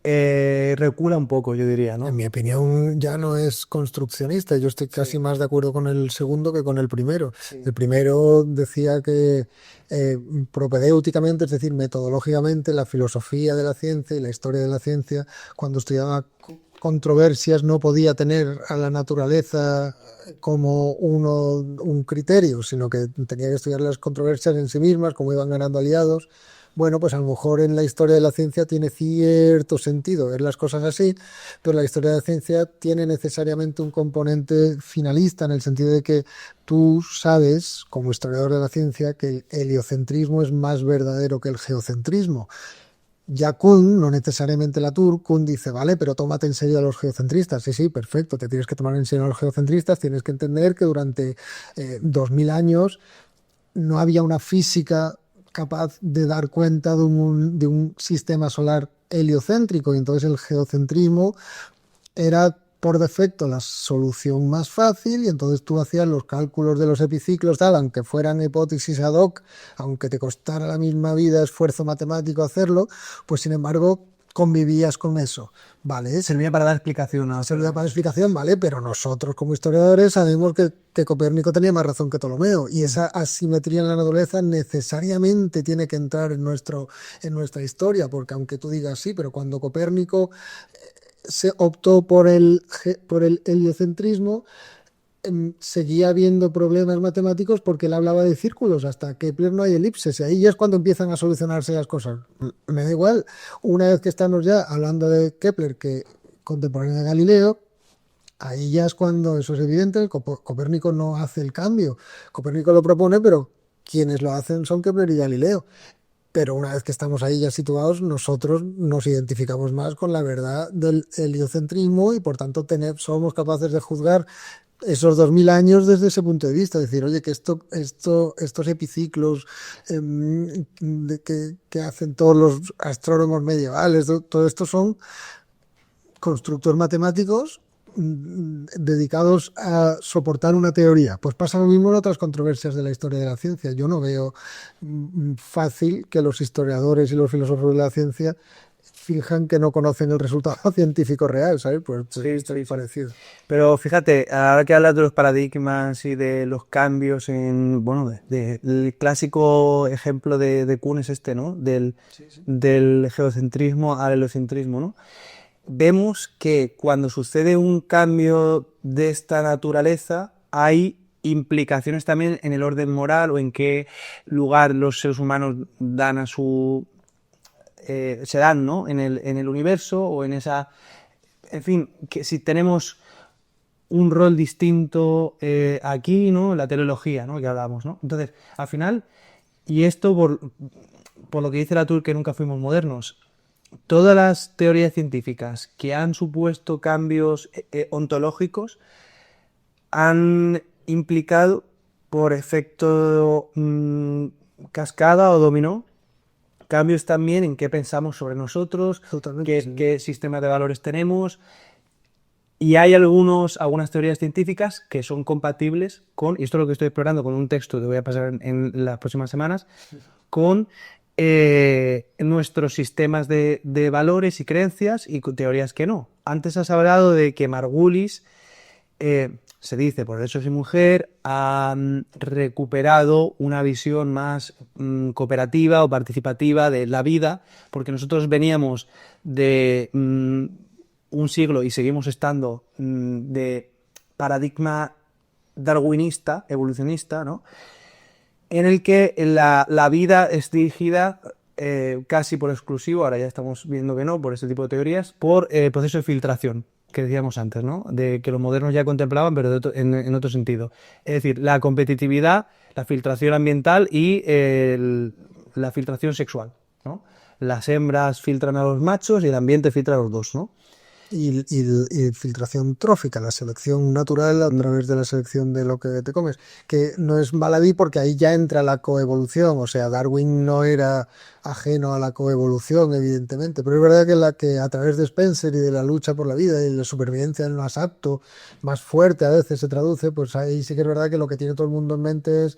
recula un poco, yo diría, ¿no? En mi opinión ya no es construccionista, yo estoy casi más de acuerdo con el segundo que con el primero. Sí. El primero decía que propedéuticamente, es decir, metodológicamente, la filosofía de la ciencia y la historia de la ciencia, cuando estudiaba controversias, no podía tener a la naturaleza como un criterio, sino que tenía que estudiar las controversias en sí mismas, cómo iban ganando aliados. Bueno, pues a lo mejor en la historia de la ciencia tiene cierto sentido ver las cosas así, pero la historia de la ciencia tiene necesariamente un componente finalista, en el sentido de que tú sabes, como historiador de la ciencia, que el heliocentrismo es más verdadero que el geocentrismo. Ya Kuhn, no necesariamente Latour, Kuhn dice, vale, pero tómate en serio a los geocentristas. Sí, sí, perfecto, te tienes que tomar en serio a los geocentristas, tienes que entender que durante 2000 años no había una física capaz de dar cuenta de un sistema solar heliocéntrico, y entonces el geocentrismo era por defecto la solución más fácil, y entonces tú hacías los cálculos de los epiciclos, tal, aunque fueran hipótesis ad hoc, aunque te costara la misma vida esfuerzo matemático hacerlo, pues sin embargo convivías con eso. Vale, Servía para dar explicación a... servía para explicación, vale, pero nosotros como historiadores sabemos que Copérnico tenía más razón que Ptolomeo y esa asimetría en la naturaleza necesariamente tiene que entrar en nuestra historia, porque aunque tú digas sí, pero cuando Copérnico se optó por el heliocentrismo, seguía habiendo problemas matemáticos porque él hablaba de círculos, hasta Kepler no hay elipses, y ahí ya es cuando empiezan a solucionarse las cosas. Me da igual, una vez que estamos ya hablando de Kepler, que contemporáneo de Galileo, ahí ya es cuando eso es evidente, Copérnico no hace el cambio, Copérnico lo propone, pero quienes lo hacen son Kepler y Galileo. Pero una vez que estamos ahí ya situados, nosotros nos identificamos más con la verdad del heliocentrismo y por tanto somos capaces de juzgar esos 2000 años desde ese punto de vista, decir, oye, que estos epiciclos que hacen todos los astrónomos medievales, todo esto son constructos matemáticos dedicados a soportar una teoría. Pues pasa lo mismo en otras controversias de la historia de la ciencia. Yo no veo fácil que los historiadores y los filósofos de la ciencia fijan que no conocen el resultado científico real, ¿sabes? Pues Sí, estoy sí, sí. parecido. Pero fíjate, ahora que hablas de los paradigmas y de los cambios en, bueno, el clásico ejemplo de Kuhn es este, ¿no? Del geocentrismo al heliocentrismo, ¿no? Vemos que cuando sucede un cambio de esta naturaleza, hay implicaciones también en el orden moral o en qué lugar los seres humanos dan a su... se dan, ¿no? En el universo o en esa... En fin, que si tenemos un rol distinto aquí, ¿no? La teleología, ¿no? Que hablamos, ¿no? Entonces, al final, y esto por lo que dice Latour, que nunca fuimos modernos, todas las teorías científicas que han supuesto cambios ontológicos han implicado por efecto cascada o dominó cambios también en qué pensamos sobre nosotros, qué sistema de valores tenemos. Y hay algunas teorías científicas que son compatibles con, y esto es lo que estoy explorando con un texto que voy a pasar en las próximas semanas, con nuestros sistemas de valores y creencias y con teorías que no. Antes has hablado de que Margulis, se dice por derechos y mujer, ha recuperado una visión más cooperativa o participativa de la vida, porque nosotros veníamos de... un siglo y seguimos estando de paradigma darwinista, evolucionista, ¿no? En el que la vida es dirigida casi por exclusivo, ahora ya estamos viendo que no, por este tipo de teorías, por el proceso de filtración que decíamos antes, ¿no? De que los modernos ya contemplaban, pero en otro sentido. Es decir, la competitividad, la filtración ambiental y la filtración sexual, ¿no? Las hembras filtran a los machos y el ambiente filtra a los dos, ¿no? Y filtración trófica, la selección natural a través de la selección de lo que te comes, que no es baladí porque ahí ya entra la coevolución, o sea, Darwin no era ajeno a la coevolución, evidentemente, pero es verdad que a través de Spencer y de la lucha por la vida y de la supervivencia del más apto, más fuerte a veces se traduce, pues ahí sí que es verdad que lo que tiene todo el mundo en mente es...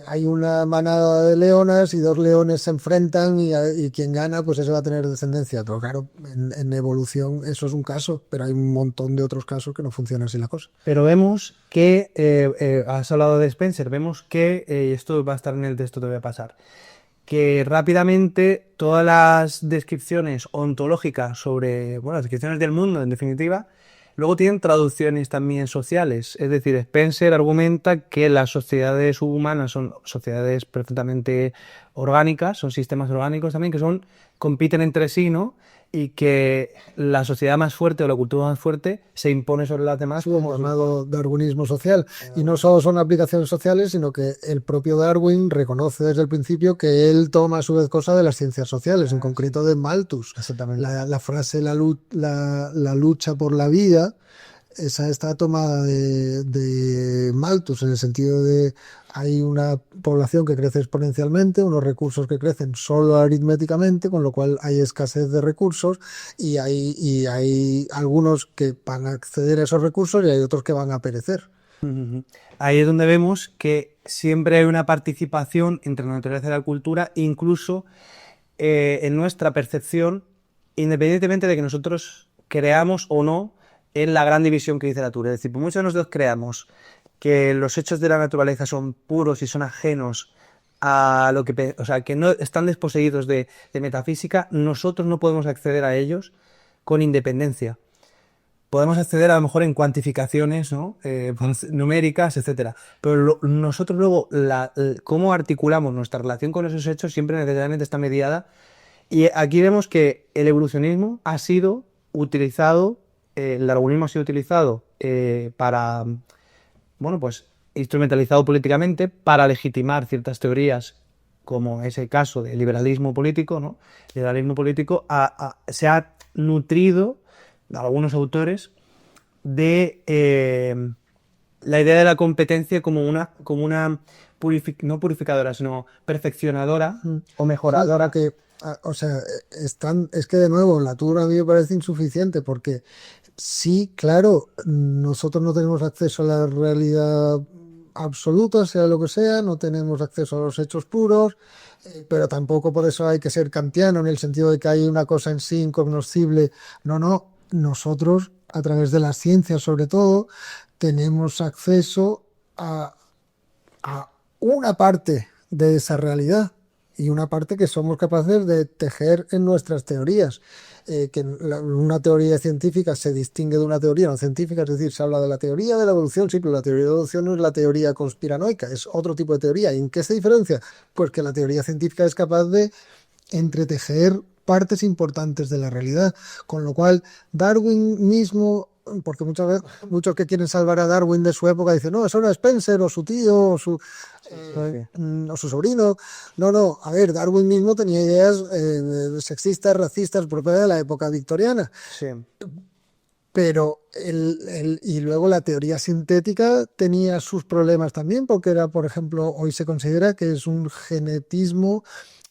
hay una manada de leonas y dos leones se enfrentan y quien gana, pues ese va a tener descendencia. Pero claro, en evolución eso es un caso, pero hay un montón de otros casos que no funcionan así la cosa. Pero vemos que, has hablado de Spencer, vemos que, esto va a estar en el texto que voy a pasar, que rápidamente todas las descripciones ontológicas sobre, bueno, las descripciones del mundo, en definitiva, luego tienen traducciones también sociales. Es decir, Spencer argumenta que las sociedades humanas son sociedades perfectamente orgánicas, son sistemas orgánicos también, compiten entre sí, ¿no? Y que la sociedad más fuerte o la cultura más fuerte se impone sobre las demás. Como llamado darwinismo social. Y no solo son aplicaciones sociales, sino que el propio Darwin reconoce desde el principio que él toma a su vez cosas de las ciencias sociales, en concreto de Malthus. Exactamente. La frase la lucha por la vida, esa está tomada de Malthus, en el sentido de hay una población que crece exponencialmente, unos recursos que crecen solo aritméticamente, con lo cual hay escasez de recursos y hay algunos que van a acceder a esos recursos y hay otros que van a perecer. Ahí es donde vemos que siempre hay una participación entre la naturaleza y la cultura, incluso en nuestra percepción, independientemente de que nosotros creamos o no en la gran división que dice la Tour. Es decir, por mucho que nosotros creamos que los hechos de la naturaleza son puros y son ajenos a lo que, o sea, que no están desposeídos de metafísica, nosotros no podemos acceder a ellos con independencia. Podemos acceder a lo mejor en cuantificaciones, ¿no? Numéricas, etcétera. Pero nosotros luego, cómo articulamos nuestra relación con esos hechos siempre necesariamente está mediada. Y aquí vemos que el evolucionismo ha sido utilizado, el darwinismo ha sido utilizado para, bueno, pues instrumentalizado políticamente para legitimar ciertas teorías, como ese caso del liberalismo político, ¿no? El liberalismo político se ha nutrido de algunos autores de la idea de la competencia como una no purificadora, sino perfeccionadora o mejoradora. O sea, es que de nuevo, la Tour a mí me parece insuficiente porque sí, claro, nosotros no tenemos acceso a la realidad absoluta, sea lo que sea, no tenemos acceso a los hechos puros, pero tampoco por eso hay que ser kantiano en el sentido de que hay una cosa en sí incognoscible. No, no, nosotros a través de las ciencias sobre todo tenemos acceso a una parte de esa realidad y una parte que somos capaces de tejer en nuestras teorías. Una teoría científica se distingue de una teoría no científica, es decir, se habla de la teoría de la evolución, sí, pero la teoría de la evolución no es la teoría conspiranoica, es otro tipo de teoría. ¿Y en qué se diferencia? Pues que la teoría científica es capaz de entretejer partes importantes de la realidad, con lo cual Darwin mismo, porque muchas veces muchos que quieren salvar a Darwin de su época dicen, no, eso era Spencer o su tío o su sobrino. No, no, a ver, Darwin mismo tenía ideas sexistas, racistas propias de la época victoriana. Sí. Pero y luego la teoría sintética tenía sus problemas también, porque era, por ejemplo, hoy se considera que es un genetismo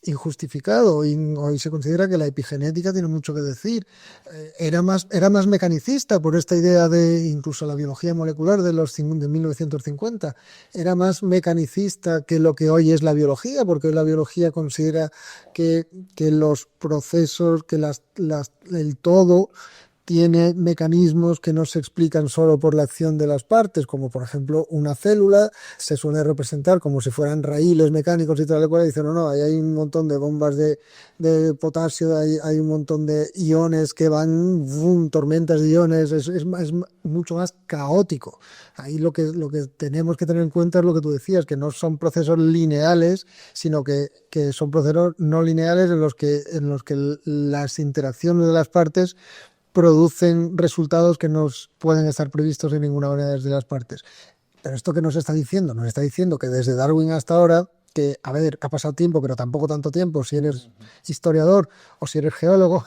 injustificado, y hoy se considera que la epigenética tiene mucho que decir. Era más mecanicista por esta idea de incluso la biología molecular de 1950. Era más mecanicista que lo que hoy es la biología, porque hoy la biología considera que los procesos, que el todo tiene mecanismos que no se explican solo por la acción de las partes, como por ejemplo una célula se suele representar como si fueran raíles mecánicos y tal, y dicen, no, no, ahí hay un montón de bombas de potasio, hay un montón de iones que van, tormentas de iones, es mucho más caótico. Ahí lo que tenemos que tener en cuenta es lo que tú decías, que no son procesos lineales, sino que son procesos no lineales en los que las interacciones de las partes producen resultados que no pueden estar previstos en ninguna manera desde las partes. Pero esto que nos está diciendo, que desde Darwin hasta ahora, que a ver, que ha pasado tiempo, pero tampoco tanto tiempo, si eres historiador o si eres geólogo,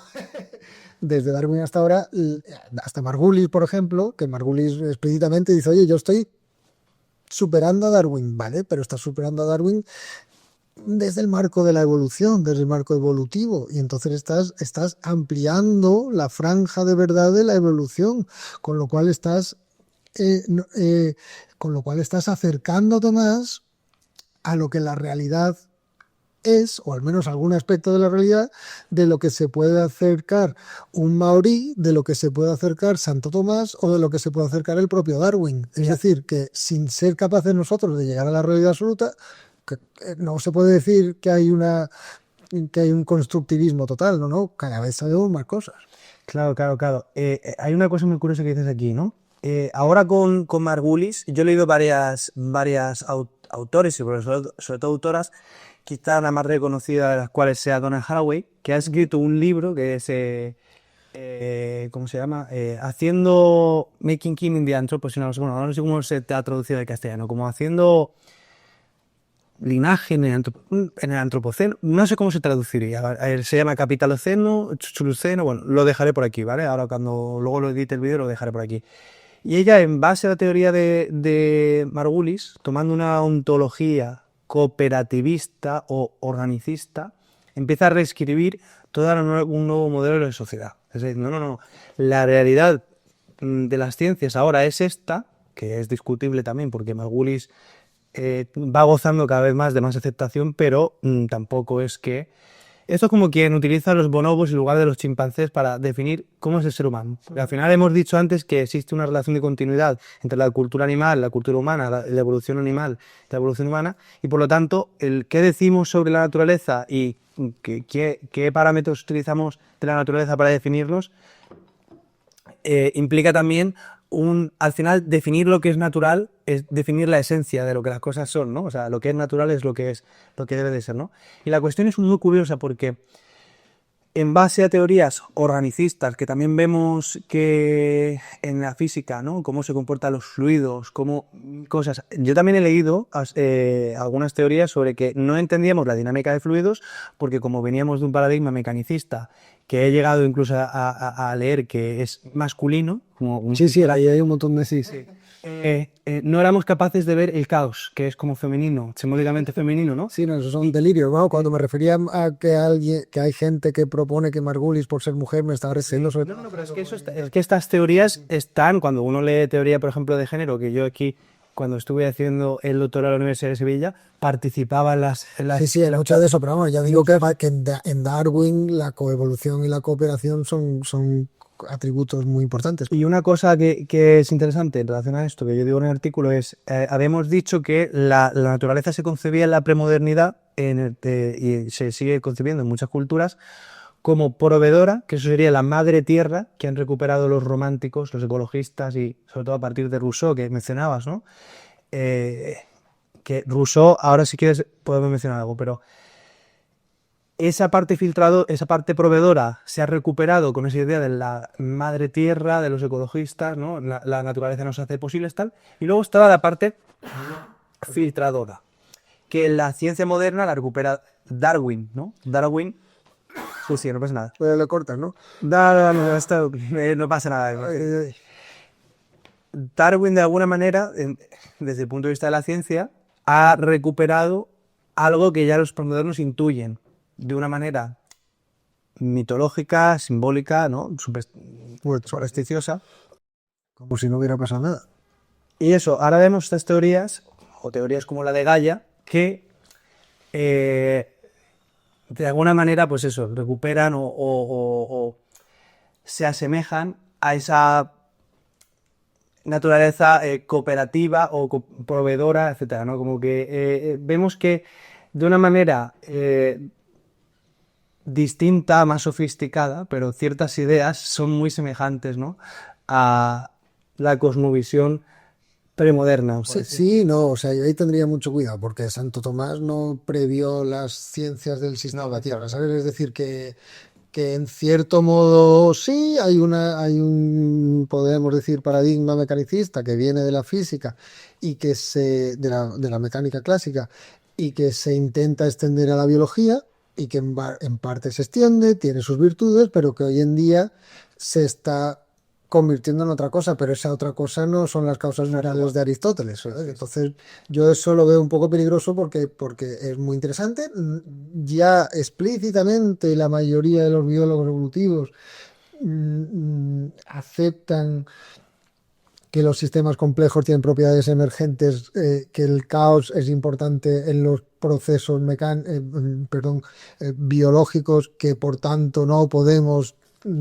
desde Darwin hasta ahora, hasta Margulis, por ejemplo, que Margulis explícitamente dice, oye, yo estoy superando a Darwin, ¿vale? Pero estás superando a Darwin desde el marco de la evolución, desde el marco evolutivo, y entonces estás ampliando la franja de verdad de la evolución, con lo cual estás acercándote más a lo que la realidad es, o al menos algún aspecto de la realidad, de lo que se puede acercar un maorí, de lo que se puede acercar Santo Tomás o de lo que se puede acercar el propio Darwin. Es decir, que sin ser capaces nosotros de llegar a la realidad absoluta, no se puede decir que hay un constructivismo total, ¿no? Cada vez sabemos más cosas. Claro. Hay una cosa muy curiosa que dices aquí, ¿no? Ahora con Margulis, yo he leído varias autores, y sobre todo autoras, quizá la más reconocida de las cuales sea Donna Haraway, que ha escrito un libro que es, ¿cómo se llama? Making King in the Anthropocene, no sé cómo se te ha traducido al castellano, como haciendo linaje en el antropoceno, no sé cómo se traduciría, se llama Capitaloceno, Chuluceno, bueno, lo dejaré por aquí, ¿vale? Ahora cuando luego lo edite el vídeo lo dejaré por aquí. Y ella, en base a la teoría de Margulis, tomando una ontología cooperativista o organicista, empieza a reescribir todo un nuevo modelo de sociedad. Es decir, no, la realidad de las ciencias ahora es esta, que es discutible también porque Margulis va gozando cada vez más de más aceptación, pero tampoco es que Esto es como quien utiliza los bonobos en lugar de los chimpancés para definir cómo es el ser humano. Porque al final hemos dicho antes que existe una relación de continuidad entre la cultura animal, la cultura humana, la evolución animal y la evolución humana, y por lo tanto, el qué decimos sobre la naturaleza y qué parámetros utilizamos de la naturaleza para definirnos, implica también al final definir lo que es natural es definir la esencia de lo que las cosas son, ¿no? O sea, lo que es natural es lo que debe de ser, ¿no? Y la cuestión es muy curiosa porque en base a teorías organicistas que también vemos que en la física, ¿no? Cómo se comportan los fluidos, cómo cosas. Yo también he leído algunas teorías sobre que no entendíamos la dinámica de fluidos porque como veníamos de un paradigma mecanicista que he llegado incluso a leer que es masculino, como Sí, sí, ahí hay un montón de sí. no éramos capaces de ver el caos, que es como femenino, simbólicamente femenino, ¿no? Sí, no, esos son delirios. Bueno, cuando me refería a que hay gente que propone que Margulis, por ser mujer, me estaba refiriendo sobre... No, pero es que, es que estas teorías están, cuando uno lee teoría, por ejemplo, de género, que yo aquí, cuando estuve haciendo el doctorado en la Universidad de Sevilla, participaba Sí, sí, hay mucho de eso, pero vamos, ya digo que en Darwin la coevolución y la cooperación son atributos muy importantes. Y una cosa que es interesante en relación a esto, que yo digo en el artículo, es, habíamos dicho que la naturaleza se concebía en la premodernidad y se sigue concebiendo en muchas culturas como proveedora, que eso sería la madre tierra, que han recuperado los románticos, los ecologistas y sobre todo a partir de Rousseau, que mencionabas, ¿no? Que Rousseau, ahora si quieres podemos mencionar algo, pero esa parte esa parte proveedora se ha recuperado con esa idea de la madre tierra, de los ecologistas, ¿no? La naturaleza nos hace posibles, tal. Y luego estaba la parte filtradora, que la ciencia moderna la recupera Darwin, ¿no? Darwin, pues sí, no pasa nada. Pues lo cortas, ¿no? No pasa nada. Darwin, de alguna manera, desde el punto de vista de la ciencia, ha recuperado algo que ya los modernos intuyen de una manera mitológica, simbólica, ¿no? Supersticiosa. Como si no hubiera pasado nada. Y eso, ahora vemos estas teorías, o teorías como la de Gaia, que de alguna manera, pues eso, recuperan o se asemejan a esa naturaleza cooperativa o proveedora, etcétera, ¿no? Como que vemos que de una manera distinta, más sofisticada, pero ciertas ideas son muy semejantes, ¿no? A la cosmovisión premoderna. Sí, sí, no, o sea, yo ahí tendría mucho cuidado porque Santo Tomás no previó las ciencias del sistema de la Tierra, ¿sabes? Es decir, que en cierto modo sí hay un, podemos decir, paradigma mecanicista que viene de la física y de la mecánica clásica y que se intenta extender a la biología y que en parte se extiende, tiene sus virtudes, pero que hoy en día se está convirtiendo en otra cosa, pero esa otra cosa no son las causas naturales de Aristóteles, ¿verdad? Entonces, yo eso lo veo un poco peligroso porque es muy interesante. Ya explícitamente la mayoría de los biólogos evolutivos aceptan que los sistemas complejos tienen propiedades emergentes, que el caos es importante en los procesos biológicos, que por tanto no podemos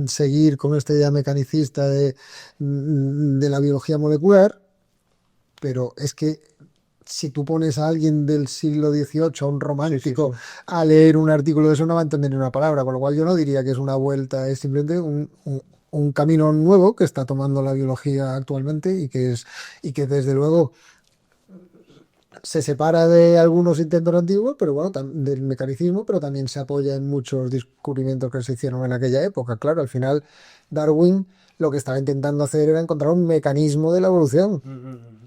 seguir con esta idea mecanicista de la biología molecular, pero es que si tú pones a alguien del siglo XVIII, a un romántico, a leer un artículo de eso, no va a entender ni una palabra, con lo cual yo no diría que es una vuelta, es simplemente un camino nuevo que está tomando la biología actualmente y que desde luego se separa de algunos intentos antiguos, pero bueno, del mecanicismo, pero también se apoya en muchos descubrimientos que se hicieron en aquella época. Claro, al final Darwin lo que estaba intentando hacer era encontrar un mecanismo de la evolución,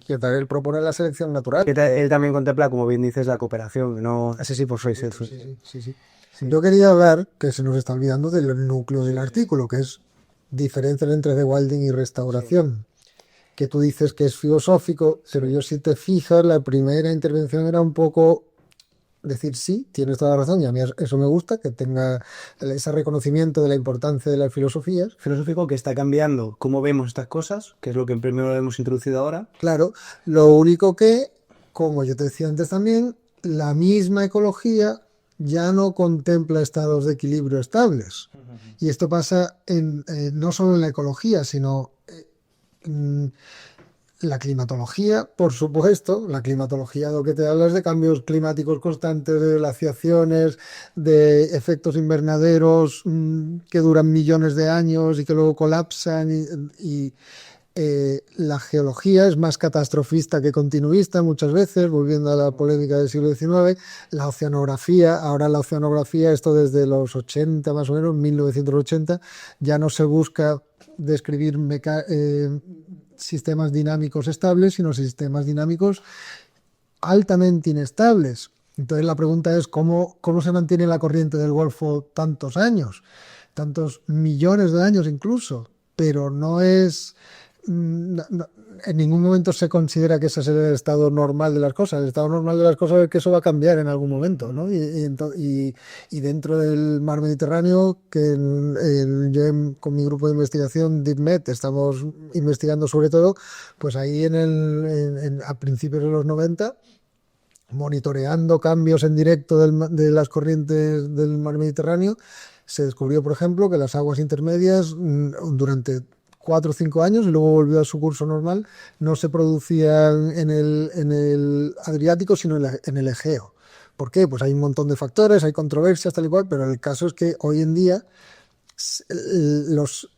que él propone la selección natural. Él también contempla, como bien dices, la cooperación, no así sí por sois. Sí. Yo quería hablar, que se nos está olvidando, del núcleo del artículo, que es diferencia entre rewilding y restauración. Que tú dices que es filosófico, pero yo si te fijas, la primera intervención era un poco decir sí, tienes toda la razón, y a mí eso me gusta, que tenga ese reconocimiento de la importancia de las filosofías. Filosófico que está cambiando cómo vemos estas cosas, que es lo que primero hemos introducido ahora. Claro, lo único que, como yo te decía antes también, la misma ecología ya no contempla estados de equilibrio estables. Y esto pasa no solo en la ecología, sino en la climatología, por supuesto. La climatología lo que te habla es de cambios climáticos constantes, de glaciaciones, de efectos invernaderos que duran millones de años y que luego colapsan. La geología es más catastrofista que continuista muchas veces, volviendo a la polémica del siglo XIX. La oceanografía, ahora la oceanografía, esto desde los 80 más o menos, 1980, ya no se busca describir sistemas dinámicos estables, sino sistemas dinámicos altamente inestables. Entonces la pregunta es ¿cómo se mantiene la corriente del Golfo tantos años, tantos millones de años incluso? Pero no es... en ningún momento se considera que ese es el estado normal de las cosas. El estado normal de las cosas es que eso va a cambiar en algún momento, ¿no? Y dentro del mar Mediterráneo, que yo con mi grupo de investigación, DeepMed, estamos investigando sobre todo, pues ahí a principios de los 90, monitoreando cambios en directo de las corrientes del mar Mediterráneo, se descubrió, por ejemplo, que las aguas intermedias durante 4 o 5 años, y luego volvió a su curso normal, no se producían en el Adriático, sino en el Egeo. ¿Por qué? Pues hay un montón de factores, hay controversias, tal y cual, pero el caso es que hoy en día los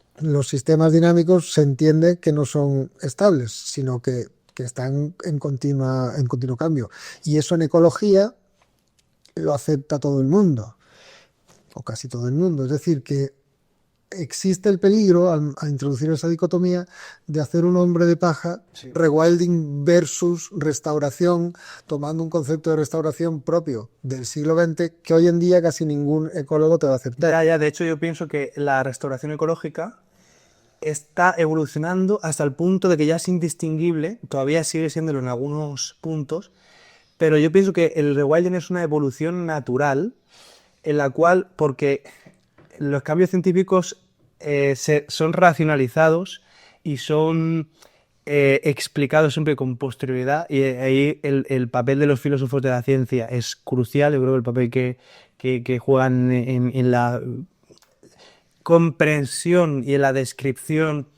sistemas dinámicos se entiende que no son estables, sino que están en continuo cambio. Y eso en ecología lo acepta todo el mundo, o casi todo el mundo. Es decir, que existe el peligro, al introducir esa dicotomía, de hacer un hombre de paja, sí, rewilding versus restauración, tomando un concepto de restauración propio del siglo XX que hoy en día casi ningún ecólogo te va a aceptar. De hecho, yo pienso que la restauración ecológica está evolucionando hasta el punto de que ya es indistinguible, todavía sigue siéndolo en algunos puntos, pero yo pienso que el rewilding es una evolución natural en la cual, porque los cambios científicos son racionalizados y son explicados siempre con posterioridad, y ahí el papel de los filósofos de la ciencia es crucial. Yo creo que el papel que juegan en la comprensión y en la descripción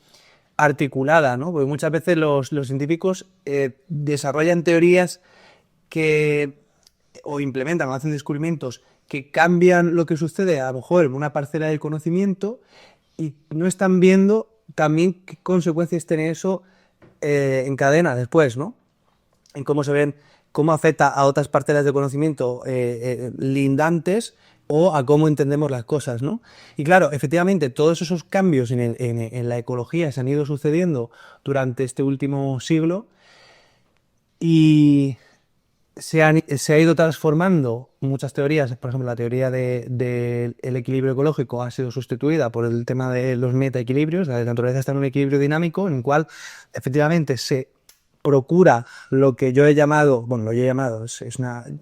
articulada, ¿no? Porque muchas veces los científicos desarrollan teorías o implementan o hacen descubrimientos que cambian lo que sucede a lo mejor en una parcela del conocimiento, y no están viendo también qué consecuencias tiene eso en cadena después, ¿no? En cómo se ven, cómo afecta a otras parcelas de conocimiento lindantes, o a cómo entendemos las cosas, ¿no? Y claro, efectivamente, todos esos cambios en la ecología se han ido sucediendo durante este último siglo, y se ha ido transformando muchas teorías. Por ejemplo, la teoría del equilibrio ecológico ha sido sustituida por el tema de los metaequilibrios. La naturaleza está en un equilibrio dinámico en el cual efectivamente se procura lo que yo he llamado,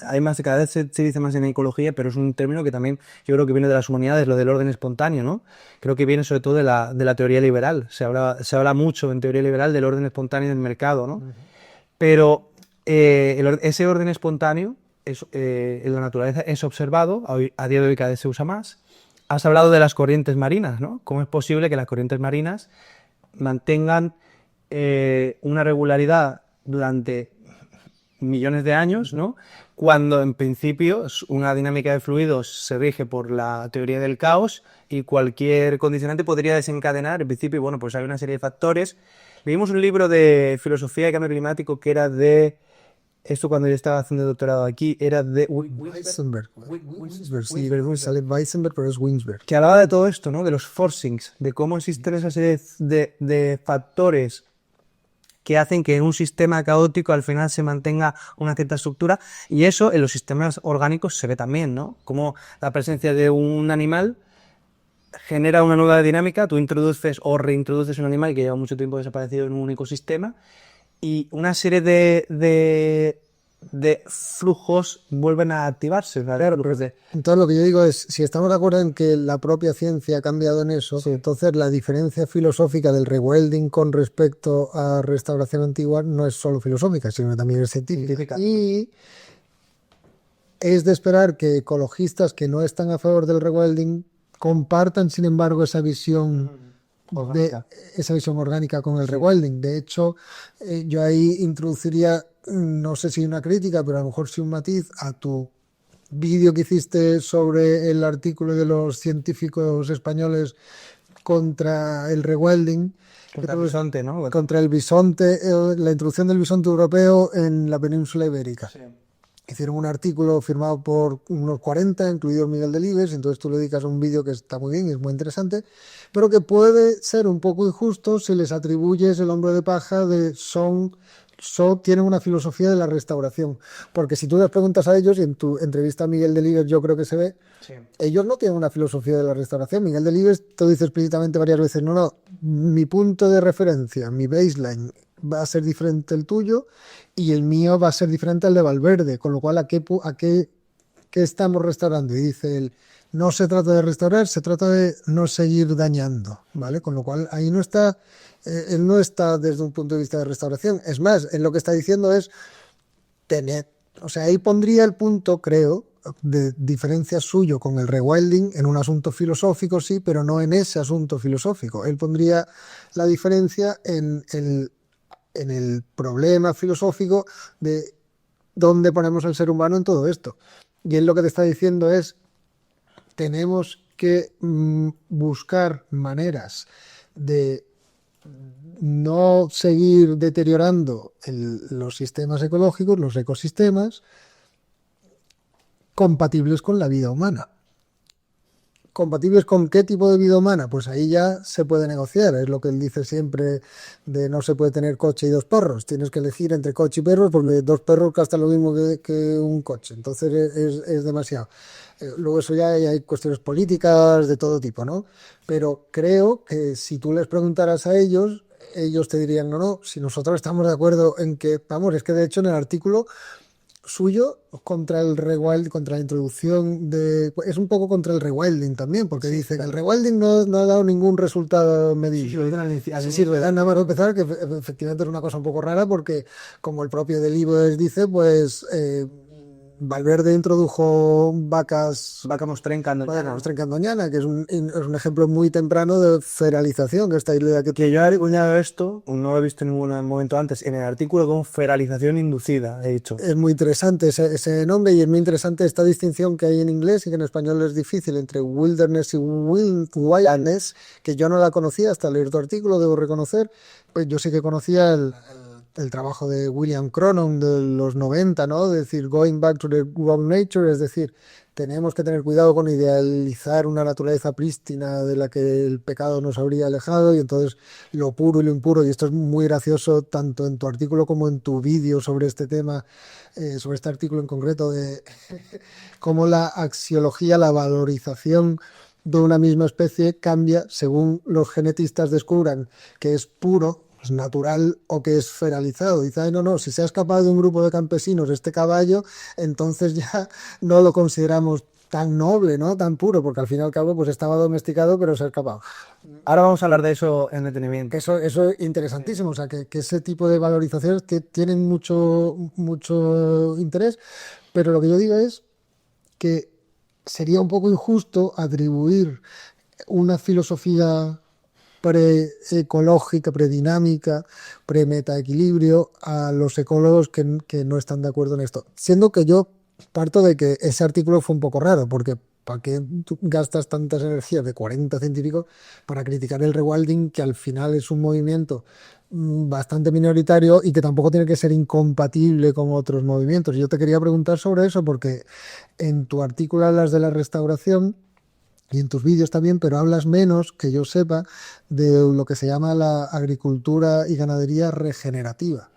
además cada vez se dice más en ecología, pero es un término que también yo creo que viene de las humanidades, lo del orden espontáneo, ¿no? Creo que viene sobre todo de la teoría liberal. Se habla mucho en teoría liberal del orden espontáneo del mercado, ¿no? Pero ese orden espontáneo en la naturaleza es observado, a día de hoy cada vez se usa más. Has hablado de las corrientes marinas, ¿no? ¿Cómo es posible que las corrientes marinas mantengan una regularidad durante millones de años, ¿no? Cuando en principio una dinámica de fluidos se rige por la teoría del caos, y cualquier condicionante podría desencadenar, en principio, bueno, pues hay una serie de factores. Leímos un libro de filosofía de cambio climático que era de... Esto cuando yo estaba haciendo doctorado aquí, era de Weisenberg. Sí, sale Weisenberg, pero es Winsberg. Que hablaba de todo esto, ¿no? De los forcings, de cómo existen esa serie de factores que hacen que en un sistema caótico al final se mantenga una cierta estructura, y eso en los sistemas orgánicos se ve también, ¿no? Como la presencia de un animal genera una nueva dinámica, tú introduces o reintroduces un animal que lleva mucho tiempo desaparecido en un ecosistema, y una serie de flujos vuelven a activarse. Entonces lo que yo digo es, si estamos de acuerdo en que la propia ciencia ha cambiado en eso, sí, entonces la diferencia filosófica del rewilding con respecto a restauración antigua no es solo filosófica, sino que también es científica. Y es de esperar que ecologistas que no están a favor del rewilding compartan, sin embargo, esa visión Orgánica. esa visión orgánica con el rewilding. De hecho, yo ahí introduciría, no sé si una crítica, pero a lo mejor sí un matiz a tu vídeo que hiciste sobre el artículo de los científicos españoles contra el rewilding. Contra el bisonte, ¿no? Contra el bisonte, la introducción del bisonte europeo en la península ibérica. Sí. Hicieron un artículo firmado por unos 40, incluido Miguel Delibes, entonces tú le dedicas un vídeo que está muy bien y es muy interesante, pero que puede ser un poco injusto si les atribuyes el hombro de paja de tienen una filosofía de la restauración, porque si tú les preguntas a ellos, y en tu entrevista a Miguel Delibes yo creo que se ve, Sí. ellos no tienen una filosofía de la restauración. Miguel Delibes te lo dice explícitamente varias veces, no, mi punto de referencia, mi baseline va a ser diferente el tuyo y el mío va a ser diferente al de Valverde, con lo cual ¿qué estamos restaurando? Y dice él, no se trata de restaurar, se trata de no seguir dañando, ¿vale? Con lo cual ahí no está, él no está desde un punto de vista de restauración. Es más, él lo que está diciendo es tener, o sea, ahí pondría el punto, creo, de diferencia suyo con el rewilding en un asunto filosófico, sí, pero no en ese asunto filosófico. Él pondría la diferencia en el problema filosófico de dónde ponemos al ser humano en todo esto. Y él lo que te está diciendo es, tenemos que buscar maneras de no seguir deteriorando los sistemas ecológicos, los ecosistemas, compatibles con la vida humana. ¿Compatibles con qué tipo de vida humana? Pues ahí ya se puede negociar. Es lo que él dice siempre de no se puede tener coche y dos perros. Tienes que elegir entre coche y perros porque dos perros gastan lo mismo que un coche. Entonces es demasiado. Luego eso ya hay cuestiones políticas de todo tipo, ¿no? Pero creo que si tú les preguntaras a ellos, ellos te dirían, no, si nosotros estamos de acuerdo en que, vamos, es que de hecho en el artículo suyo contra el rewilding, contra la introducción es un poco contra el rewilding también, porque Sí, dice que claro. el rewilding no ha dado ningún resultado medible. Sí, lo dicen al Así sirve, nada más empezar, que efectivamente es una cosa un poco rara, porque como el propio Delibes dice, pues Valverde introdujo Vaca mostrenca bueno, mostrenca andoñana, que es un ejemplo muy temprano de feralización, que esta idea que yo he acuñado esto, no lo he visto en ningún momento antes, en el artículo con feralización inducida, he dicho. es muy interesante ese nombre y es muy interesante esta distinción que hay en inglés y que en español es difícil entre wilderness y wildness, que yo no la conocía hasta leer tu artículo, debo reconocer. Pues yo sí que conocía el trabajo de William Cronon de los 90, ¿no? Es decir, going back to the raw nature, es decir, tenemos que tener cuidado con idealizar una naturaleza prístina de la que el pecado nos habría alejado y entonces lo puro y lo impuro, y esto es muy gracioso tanto en tu artículo como en tu vídeo sobre este tema, sobre este artículo en concreto, de cómo la axiología, la valorización de una misma especie cambia según los genetistas descubran que es puro, es natural o que es feralizado. Dice, ay, no, si se ha escapado de un grupo de campesinos este caballo, entonces ya no lo consideramos tan noble, ¿no? Tan puro, porque al fin y al cabo pues estaba domesticado, pero se ha escapado. Ahora vamos a hablar de eso en detenimiento. Eso es interesantísimo, o sea, que ese tipo de valorizaciones que tienen mucho interés, pero lo que yo digo es que sería un poco injusto atribuir una filosofía pre-ecológica, predinámica, pre-metaequilibrio a los ecólogos que no están de acuerdo en esto. Siendo que yo parto de que ese artículo fue un poco raro, porque ¿para qué tú gastas tantas energías de 40 científicos para criticar el rewilding, que al final es un movimiento bastante minoritario y que tampoco tiene que ser incompatible con otros movimientos? Yo te quería preguntar sobre eso porque en tu artículo hablas de la restauración y en tus vídeos también, pero hablas menos, que yo sepa, de lo que se llama la agricultura y ganadería regenerativa.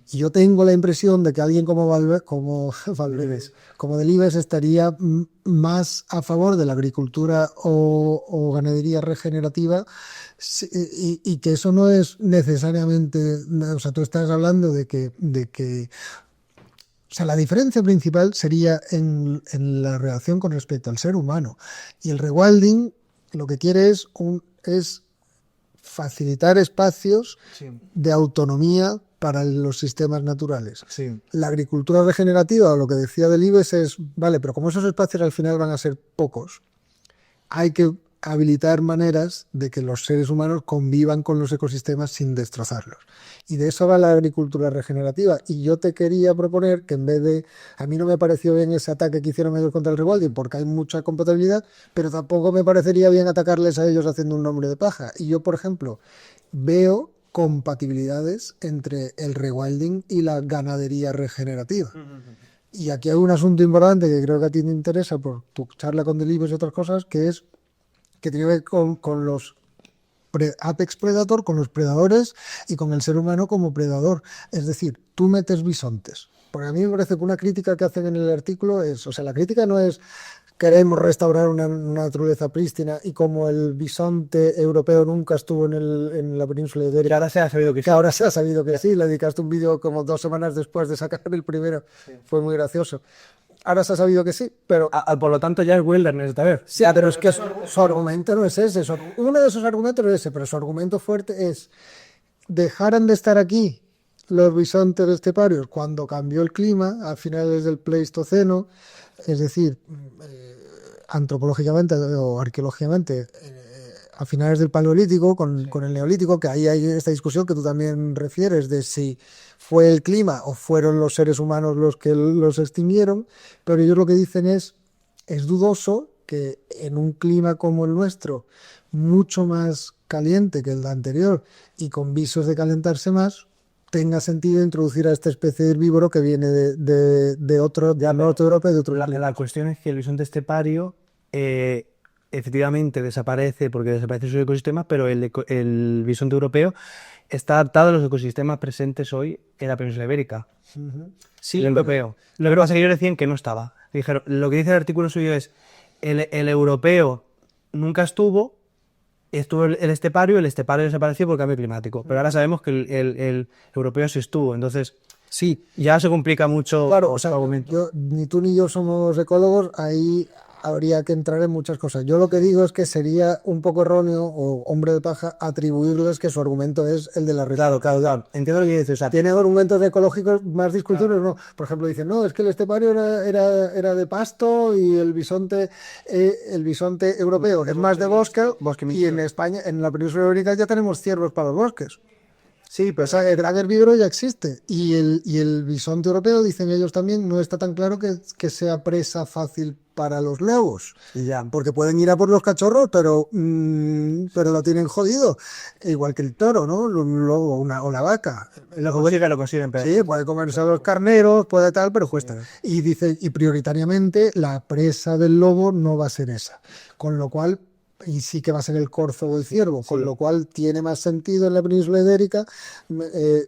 Y yo tengo la impresión de que alguien como como Delibes estaría más a favor de la agricultura o ganadería regenerativa, y que eso no es necesariamente, o sea, tú estás hablando de que o sea, la diferencia principal sería en la relación con respecto al ser humano. Y el rewilding lo que quiere es facilitar espacios Sí. de autonomía para los sistemas naturales. Sí. La agricultura regenerativa, o lo que decía Delibes, es, vale, pero como esos espacios al final van a ser pocos, hay que habilitar maneras de que los seres humanos convivan con los ecosistemas sin destrozarlos. Y de eso va la agricultura regenerativa. Y yo te quería proponer que en vez de... A mí no me pareció bien ese ataque que hicieron ellos contra el rewilding porque hay mucha compatibilidad, pero tampoco me parecería bien atacarles a ellos haciendo un nombre de paja. Y yo, por ejemplo, veo compatibilidades entre el rewilding y la ganadería regenerativa. Y aquí hay un asunto importante que creo que a ti te interesa por tu charla con Delibes y otras cosas, que es que tiene que ver con los apex predator, con los predadores y con el ser humano como predador. Es decir, tú metes bisontes. Porque a mí me parece que una crítica que hacen en el artículo es, o sea, la crítica no es queremos restaurar una naturaleza prístina y como el bisonte europeo nunca estuvo en la península ibérica. Que ahora se ha sabido que sí. Que ahora se ha sabido que sí. Le dedicaste un vídeo como 2 semanas después de sacar el primero. Sí. Fue muy gracioso. Ahora se ha sabido que sí, pero... por lo tanto ya es wilderness esta vez. Sí, pero es que su argumento no es ese. Uno de esos argumentos es ese, pero su argumento fuerte es dejaran de estar aquí los bisontes esteparios cuando cambió el clima a finales del Pleistoceno, es decir, antropológicamente o arqueológicamente a finales del Paleolítico con el Neolítico, que ahí hay esta discusión que tú también refieres de si fue el clima o fueron los seres humanos los que los extinguieron, pero ellos lo que dicen es dudoso que en un clima como el nuestro, mucho más caliente que el anterior y con visos de calentarse más, tenga sentido introducir a esta especie de herbívoro que viene de otro, ya norte de Europa y de otro lugar. La cuestión es que el bisonte estepario efectivamente desaparece porque desaparecen sus ecosistemas, pero el bisonte europeo está adaptado a los ecosistemas presentes hoy en la península ibérica. Sí, el europeo. Lo que pasa es que ellos decían que no estaba. Dijeron, lo que dice el artículo suyo es el europeo nunca estuvo el estepario desapareció por cambio climático, pero ahora sabemos que el europeo sí estuvo, entonces sí, ya se complica mucho. Claro, o sea, ni tú ni yo somos ecólogos, ahí habría que entrar en muchas cosas. Yo lo que digo es que sería un poco erróneo o hombre de paja atribuirles que su argumento es el de la red. Claro. Entiendo lo que dices. O sea, ¿tiene argumentos ecológicos más discutibles? Claro. No. Por ejemplo, dicen, no, es que el estepario era de pasto y el bisonte europeo es más de bosque y en España, en la península ibérica ya tenemos ciervos para los bosques. Sí, pero el gran herbívoro ya existe. Y el bisonte europeo, dicen ellos también, no está tan claro que sea presa fácil para los lobos. Ya. Porque pueden ir a por los cachorros, pero lo tienen jodido. Igual que el toro, ¿no? Un lobo o una vaca. Los lobos sí que lo consiguen. Pero... Sí, puede comerse a los carneros, puede tal, pero cuesta. Y dice, y prioritariamente la presa del lobo no va a ser esa. Con lo cual... y sí que va a ser el corzo o el ciervo, sí. Con lo cual tiene más sentido en la península ibérica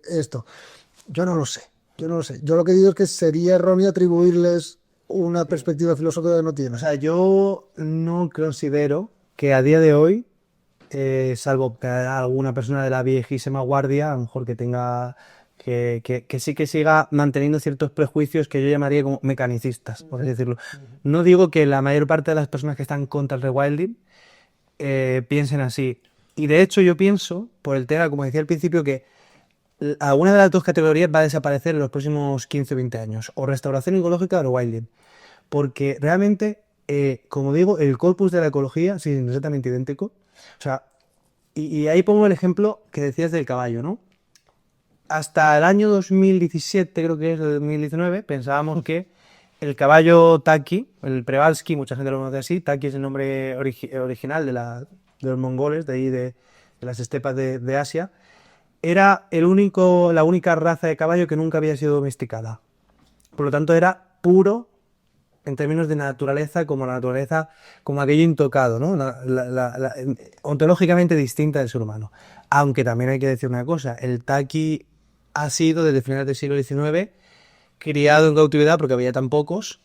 esto. Yo no lo sé. Yo lo que digo es que sería erróneo atribuirles una perspectiva filosófica que no tiene. O sea, yo no considero que a día de hoy, salvo que alguna persona de la viejísima guardia, a lo mejor que tenga... Que sí que siga manteniendo ciertos prejuicios que yo llamaría como mecanicistas, por así decirlo. No digo que la mayor parte de las personas que están contra el rewilding piensen así. Y de hecho yo pienso, por el tema, como decía al principio, que alguna de las dos categorías va a desaparecer en los próximos 15 o 20 años. O restauración ecológica o rewilding. Porque realmente, como digo, el corpus de la ecología sí, es exactamente idéntico. O sea, y ahí pongo el ejemplo que decías del caballo, ¿no? Hasta el año 2017, creo que es, 2019, pensábamos que el caballo Taki, el Przewalski, mucha gente lo conoce así, Taki es el nombre original de los mongoles, de ahí de las estepas de Asia, era la única raza de caballo que nunca había sido domesticada. Por lo tanto, era puro en términos de naturaleza, como la naturaleza, como aquello intocado, ¿no? Ontológicamente distinta del ser humano. Aunque también hay que decir una cosa, el Taki ha sido, desde finales del siglo XIX, criado en cautividad porque había tan pocos,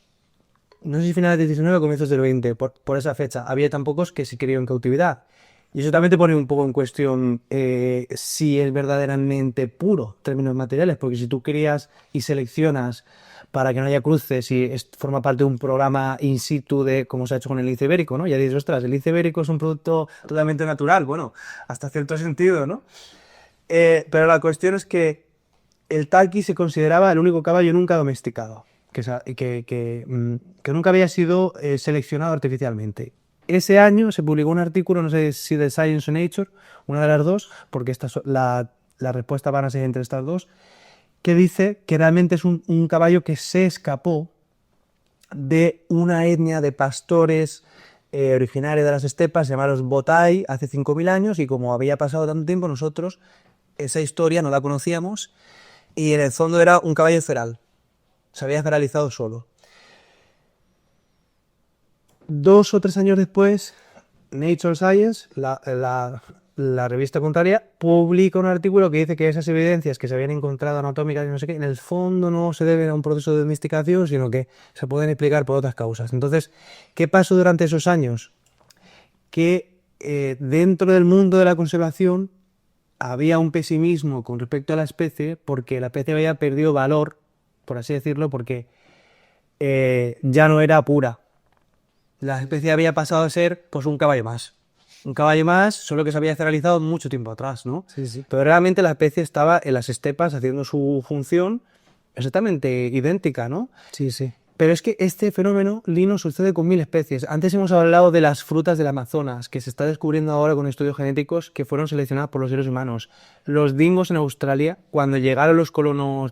no sé si finales del XIX o comienzos del XX, por esa fecha, había tan pocos que se crió en cautividad. Y eso también te pone un poco en cuestión si es verdaderamente puro en términos materiales, porque si tú crías y seleccionas para que no haya cruces y forma parte de un programa in situ de como se ha hecho con el lince ibérico, ¿no? Ya dices, ostras, el lince ibérico es un producto totalmente natural, bueno, hasta cierto sentido, ¿no? Pero la cuestión es que el Taki se consideraba el único caballo nunca domesticado, que nunca había sido seleccionado artificialmente. Ese año se publicó un artículo, no sé si de Science o Nature, una de las dos, porque la respuesta van a ser entre estas dos, que dice que realmente es un caballo que se escapó de una etnia de pastores originarios de las estepas, llamados Botai, hace 5.000 años, y como había pasado tanto tiempo, nosotros esa historia no la conocíamos, y en el fondo era un caballo feral, se había feralizado solo. 2 o 3 años después, Nature Science, la revista contraria, publica un artículo que dice que esas evidencias que se habían encontrado anatómicas y no sé qué, en el fondo no se deben a un proceso de domesticación, sino que se pueden explicar por otras causas. Entonces, ¿qué pasó durante esos años? Que dentro del mundo de la conservación había un pesimismo con respecto a la especie, porque la especie había perdido valor, por así decirlo, porque ya no era pura. La especie había pasado a ser pues un caballo más. Un caballo más, solo que se había realizado mucho tiempo atrás, ¿no? Sí, sí. Pero realmente la especie estaba en las estepas haciendo su función exactamente idéntica, ¿no? Sí, sí. Pero es que este fenómeno, Lino, sucede con 1000 especies. Antes hemos hablado de las frutas del Amazonas, que se está descubriendo ahora con estudios genéticos que fueron seleccionadas por los seres humanos. Los dingos en Australia, cuando llegaron los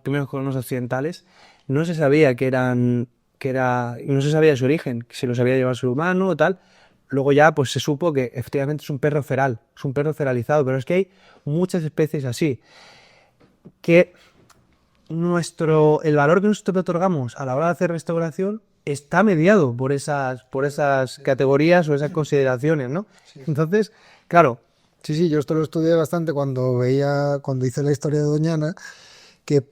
primeros colonos occidentales, no se sabía no se sabía su origen, si los había llevado el ser humano o tal. Luego ya pues se supo que efectivamente es un perro feral, es un perro feralizado, pero es que hay muchas especies así, que el valor que nosotros otorgamos a la hora de hacer restauración está mediado por esas categorías o esas consideraciones, ¿no? Entonces, claro, Sí, sí, yo esto lo estudié bastante cuando hice la historia de Doñana, que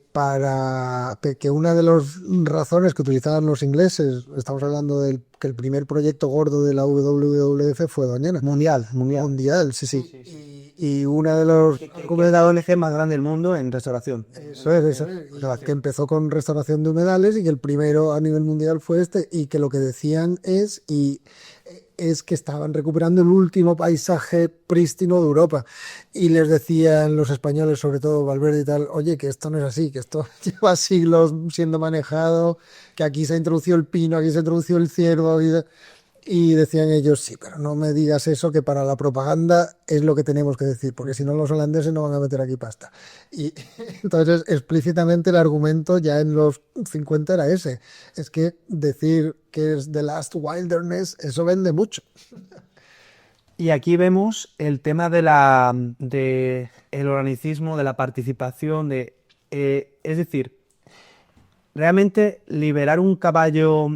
una de las razones que utilizaban los ingleses, estamos hablando del que el primer proyecto gordo de la WWF fue Doñana. mundial. Mundial, sí, sí. Y una de los Es la ONG más grande del mundo en restauración. eso, que empezó con restauración de humedales y que el primero a nivel mundial fue este, y que lo que decían es que estaban recuperando el último paisaje prístino de Europa. Y les decían los españoles, sobre todo Valverde y tal, oye, que esto no es así, que esto lleva siglos siendo manejado, que aquí se introdució el pino, aquí se introdució el ciervo. Y decían ellos, sí, pero no me digas eso, que para la propaganda es lo que tenemos que decir, porque si no los holandeses no van a meter aquí pasta. Y entonces explícitamente el argumento ya en los 50 era ese, es que decir que es The Last Wilderness, eso vende mucho. Y aquí vemos el tema de el organicismo, de la participación, es decir, realmente liberar un caballo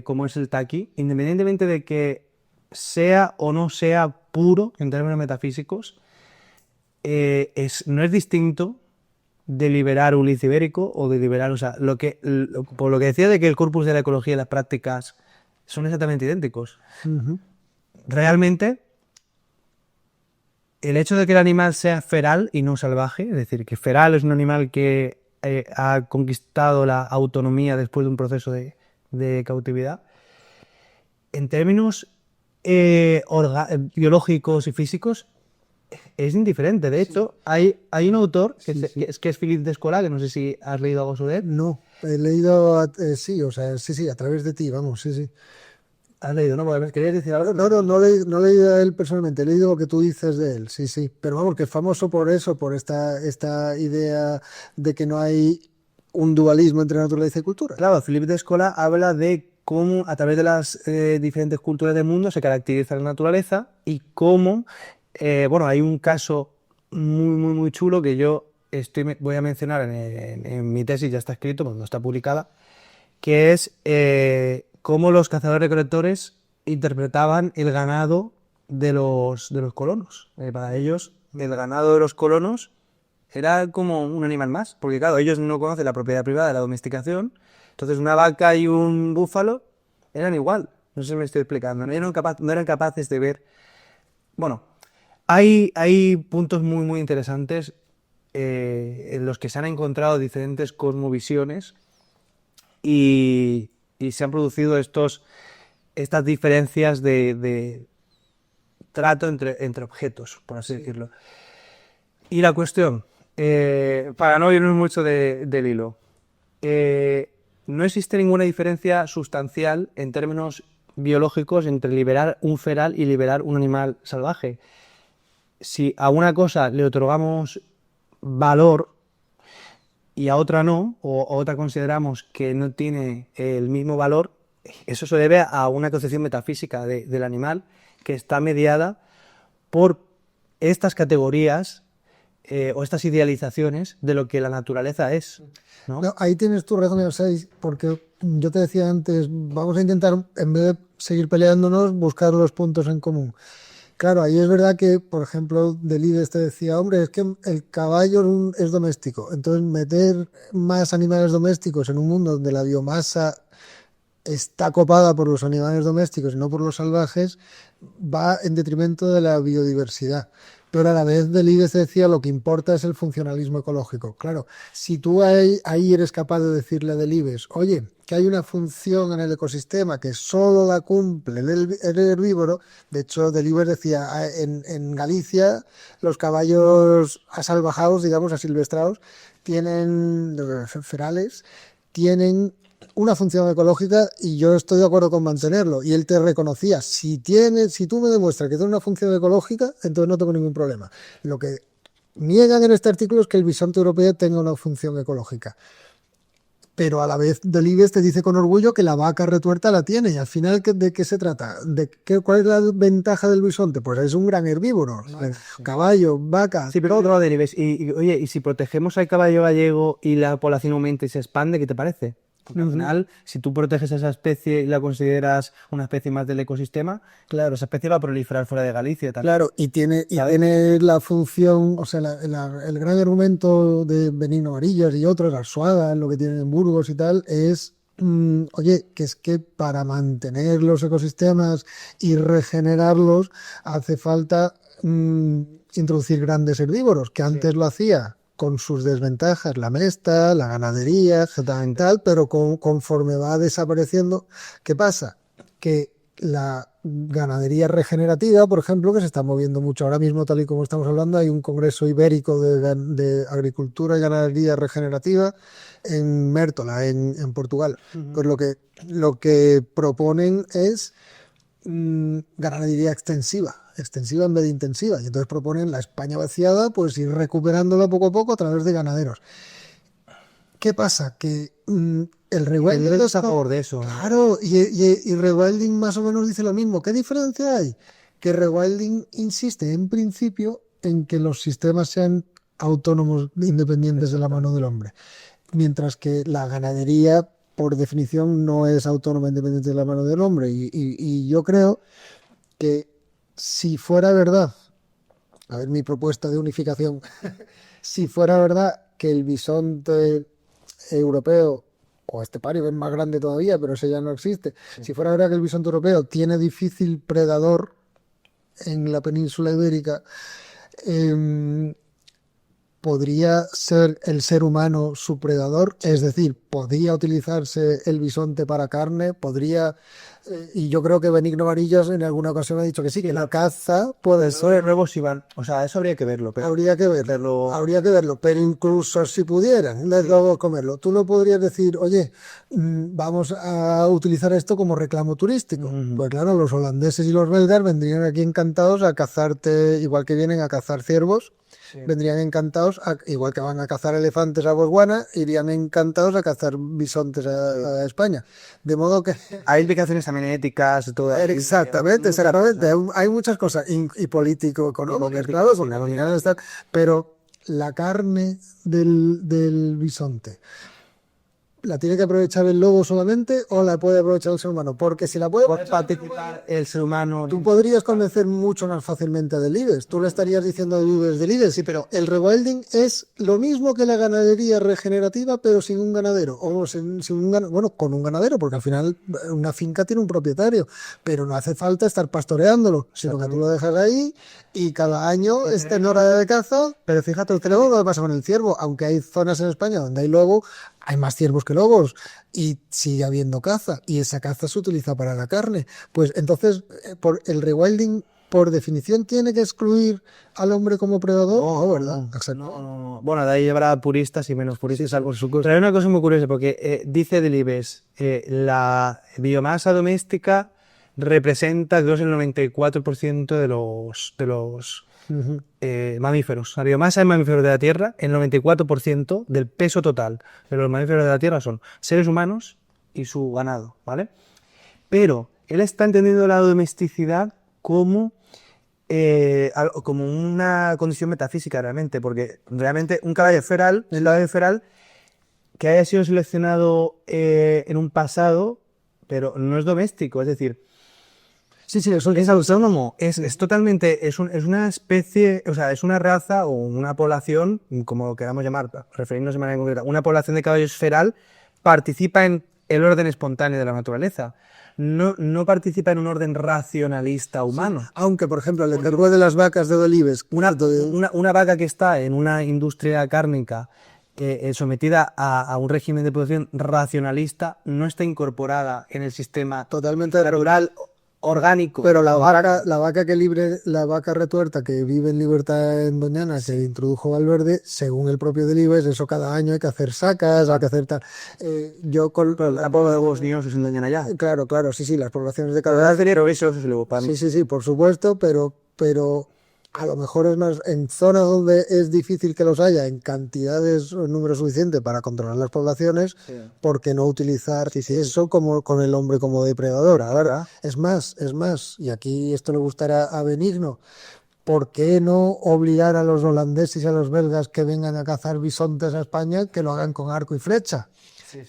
como es el taqui, independientemente de que sea o no sea puro en términos metafísicos, no es distinto de liberar un lince ibérico o de liberar, o sea, por lo que decía de que el corpus de la ecología y las prácticas son exactamente idénticos. Realmente, el hecho de que el animal sea feral y no salvaje, es decir, que feral es un animal que ha conquistado la autonomía después de un proceso de cautividad, en términos biológicos y físicos, es indiferente. De hecho, hay un autor que es Philippe Descola, que no sé si has leído algo sobre él. No, he leído, sí, o sea, sí, a través de ti, vamos, sí, sí. ¿Has leído, no? ¿Querías decir algo? No he leído a él personalmente, he leído lo que tú dices de él, sí, sí. Pero vamos, que es famoso por eso, por esta idea de que no hay un dualismo entre naturaleza y cultura. Claro, Philippe Descola habla de cómo a través de las diferentes culturas del mundo se caracteriza la naturaleza y cómo, bueno, hay un caso muy chulo que yo voy a mencionar en mi tesis, ya está escrito, pues no está publicada, que es cómo los cazadores-recolectores interpretaban el ganado de los colonos. Para ellos, el ganado de los colonos era como un animal más, porque claro, ellos no conocen la propiedad privada de la domesticación, entonces una vaca y un búfalo eran igual. No sé si me estoy explicando, no eran capaces de ver. Bueno, hay puntos muy interesantes en los que se han encontrado diferentes cosmovisiones y se han producido estas diferencias de trato entre objetos, por así decirlo. Y la cuestión, Para no irnos mucho del hilo, no existe ninguna diferencia sustancial en términos biológicos entre liberar un feral y liberar un animal salvaje. Si a una cosa le otorgamos valor y a otra no, o a otra consideramos que no tiene el mismo valor, eso se debe a una concepción metafísica del animal que está mediada por estas categorías o estas idealizaciones de lo que la naturaleza es, ¿no? No, ahí tienes tu razón, o sea, porque yo te decía antes, vamos a intentar, en vez de seguir peleándonos, buscar los puntos en común. Claro, ahí es verdad que, por ejemplo, Delibes te decía, hombre, es que el caballo es doméstico, entonces meter más animales domésticos en un mundo donde la biomasa está copada por los animales domésticos y no por los salvajes, va en detrimento de la biodiversidad. Pero a la vez Delibes decía lo que importa es el funcionalismo ecológico. Claro, si tú ahí eres capaz de decirle a Delibes, oye, que hay una función en el ecosistema que solo la cumple el herbívoro. De hecho, Delibes decía, en Galicia los caballos asalvajados, digamos, asilvestrados, tienen, ferales, tienen una función ecológica y yo estoy de acuerdo con mantenerlo. Y él te reconocía, si tú me demuestras que tiene una función ecológica, entonces no tengo ningún problema. Lo que niegan en este artículo es que el bisonte europeo tenga una función ecológica. Pero a la vez Delibes te dice con orgullo que la vaca retuerta la tiene. Y al final, ¿de qué se trata? ¿Cuál es la ventaja del bisonte? Pues es un gran herbívoro. Sí. Caballo, vaca. Sí, pero otro Delibes. Oye, y si protegemos al caballo gallego y la población aumenta y se expande, ¿qué te parece? Porque al final, si tú proteges a esa especie y la consideras una especie más del ecosistema, claro, esa especie va a proliferar fuera de Galicia. También. Claro, y tiene la función, o sea, el gran argumento de Benigno Varillas y otros, Arzuaga, lo que tienen en Burgos y tal, es, oye, que es que para mantener los ecosistemas y regenerarlos hace falta introducir grandes herbívoros, que antes lo hacía con sus desventajas, la mesta, la ganadería, tal, pero conforme va desapareciendo, ¿qué pasa? Que la ganadería regenerativa, por ejemplo, que se está moviendo mucho ahora mismo, tal y como estamos hablando, hay un congreso ibérico de agricultura y ganadería regenerativa en Mértola, en Portugal. Pues lo que proponen es ganadería extensiva en vez de intensiva, y entonces proponen la España vaciada, pues ir recuperándola poco a poco a través de ganaderos. ¿Qué pasa? Que el rewilding está a favor de eso. Claro, y rewilding más o menos dice lo mismo. ¿Qué diferencia hay? Que rewilding insiste en principio en que los sistemas sean autónomos, independientes de la mano del hombre, mientras que la ganadería, por definición, no es autónoma, independiente de la mano del hombre. Y yo creo que si fuera verdad, a ver mi propuesta de unificación, si fuera verdad que el bisonte europeo o estepario, que es más grande todavía, pero ese ya no existe, si fuera verdad que el bisonte europeo tiene difícil predador en la península ibérica, podría ser el ser humano su predador, es decir, podría utilizarse el bisonte para carne, y yo creo que Benigno Varillas en alguna ocasión ha dicho que sí, que la caza puede ser. Nuevos Iván, o sea, eso habría que verlo. Habría que verlo, pero incluso si pudieran luego comerlo, tú no podrías decir, oye, vamos a utilizar esto como reclamo turístico. Pues claro, los holandeses y los belgas vendrían aquí encantados a cazarte, igual que vienen a cazar ciervos. Sí. Vendrían encantados, igual que van a cazar elefantes a Botswana, irían encantados a cazar bisontes a España. De modo que... Hay implicaciones también éticas, todo. Exactamente. Hay muchas cosas, y político-económicas, claro, con la unidad de pero la carne del bisonte, ¿la tiene que aprovechar el lobo solamente o la puede aprovechar el ser humano? Porque si la puede participar el ser humano, tú podrías convencer mucho más fácilmente a Delibes. Tú le estarías diciendo a Delibes, sí, pero el rewilding es lo mismo que la ganadería regenerativa, pero sin un ganadero. O bueno, con un ganadero, porque al final una finca tiene un propietario, pero no hace falta estar pastoreándolo, sino que tú lo dejas ahí y cada año esté en hora de caza. Pero fíjate, luego lo que pasa con el ciervo, aunque hay zonas en España donde hay lobo, hay más ciervos que lobos y sigue habiendo caza y esa caza se utiliza para la carne. Pues entonces, por el rewilding por definición tiene que excluir al hombre como predador. No, ¿verdad? Exacto. No. Bueno, de ahí habrá puristas y menos puristas, por supuesto. Pero hay una cosa muy curiosa, porque dice Delibes, la biomasa doméstica representa creo que el 94% de los mamíferos. La biomasa de mamíferos de la Tierra, el 94% del peso total de los mamíferos de la Tierra son seres humanos y su ganado, ¿vale? Pero él está entendiendo la domesticidad como una condición metafísica realmente, porque realmente un caballo feral, el caballo feral, que haya sido seleccionado en un pasado, pero no es doméstico, es decir, Sí, eso es autónomo, es totalmente, es una especie, o sea, es una raza o una población, como lo queramos llamar, referirnos de manera concreta, una población de caballos feral participa en el orden espontáneo de la naturaleza. No participa en un orden racionalista humano. Sí, aunque, por ejemplo, el encargo de las vacas de Delibes, Una vaca que está en una industria cárnica sometida a un régimen de producción racionalista no está incorporada en el sistema totalmente rural orgánico. Pero la vaca retuerta que vive en libertad en Doñana, que introdujo Valverde, según el propio Delibes, eso cada año hay que hacer sacas, hay que hacer tal. Pero la población de los niños es en Doñana ya. Claro, sí, las poblaciones de cada vez. Sí, por supuesto, pero a lo mejor es más en zonas donde es difícil que los haya en cantidades o en número suficiente para controlar las poblaciones, ¿por qué no utilizar eso como con el hombre como depredador? Ahora, es más, y aquí esto le gustará a Benigno, ¿por qué no obligar a los holandeses y a los belgas que vengan a cazar bisontes a España que lo hagan con arco y flecha?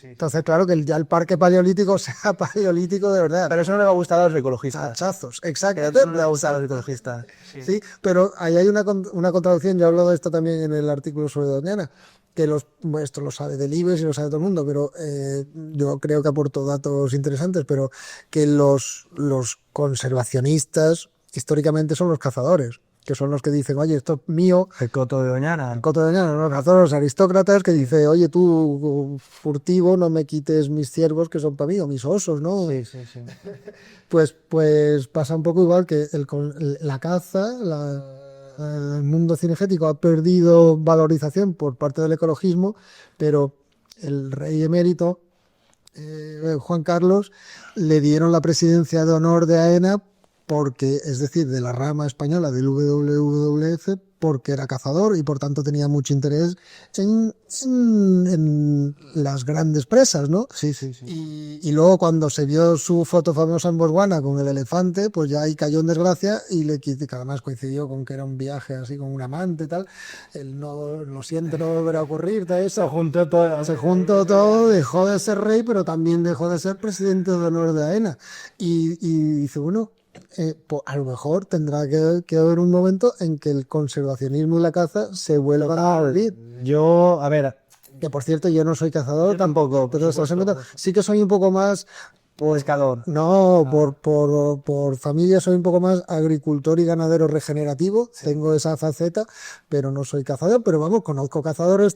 Entonces, claro, que ya el parque paleolítico sea paleolítico de verdad. Pero eso no le va a gustar a los ecologistas. Hachazos, exacto. Eso no le va a gustar a los ecologistas. Sí, pero ahí hay una contradicción. Yo he hablado de esto también en el artículo sobre Doñana, que esto lo sabe Delibes y lo sabe todo el mundo, pero yo creo que aporto datos interesantes, pero que los conservacionistas históricamente son los cazadores, que son los que dicen, oye, esto es mío. El coto de Doñana. El coto de Doñana, los cazadores, los aristócratas que dicen, oye, tú, furtivo, no me quites mis ciervos que son para mí, o mis osos, ¿no? Sí. Pues pasa un poco igual que la caza, el mundo cinegético ha perdido valorización por parte del ecologismo, pero el rey emérito, Juan Carlos, le dieron la presidencia de honor de AENA porque, es decir, de la rama española del WWF, porque era cazador y por tanto tenía mucho interés en las grandes presas, ¿no? Sí. Y luego cuando se vio su foto famosa en Botswana con el elefante, pues ya ahí cayó en desgracia y que además coincidió con que era un viaje así con un amante y tal. Él no lo siente, no volverá a ocurrir, eso. Se juntó todo, dejó de ser rey, pero también dejó de ser presidente de honor de AENA. Y dice, bueno, a lo mejor tendrá que haber un momento en que el conservacionismo y la caza se vuelvan a vivir. Yo, a ver, que por cierto yo no soy cazador tampoco, pero sí que soy un poco más pescador. No, por familia soy un poco más agricultor y ganadero regenerativo, tengo esa faceta, pero no soy cazador, pero vamos, conozco cazadores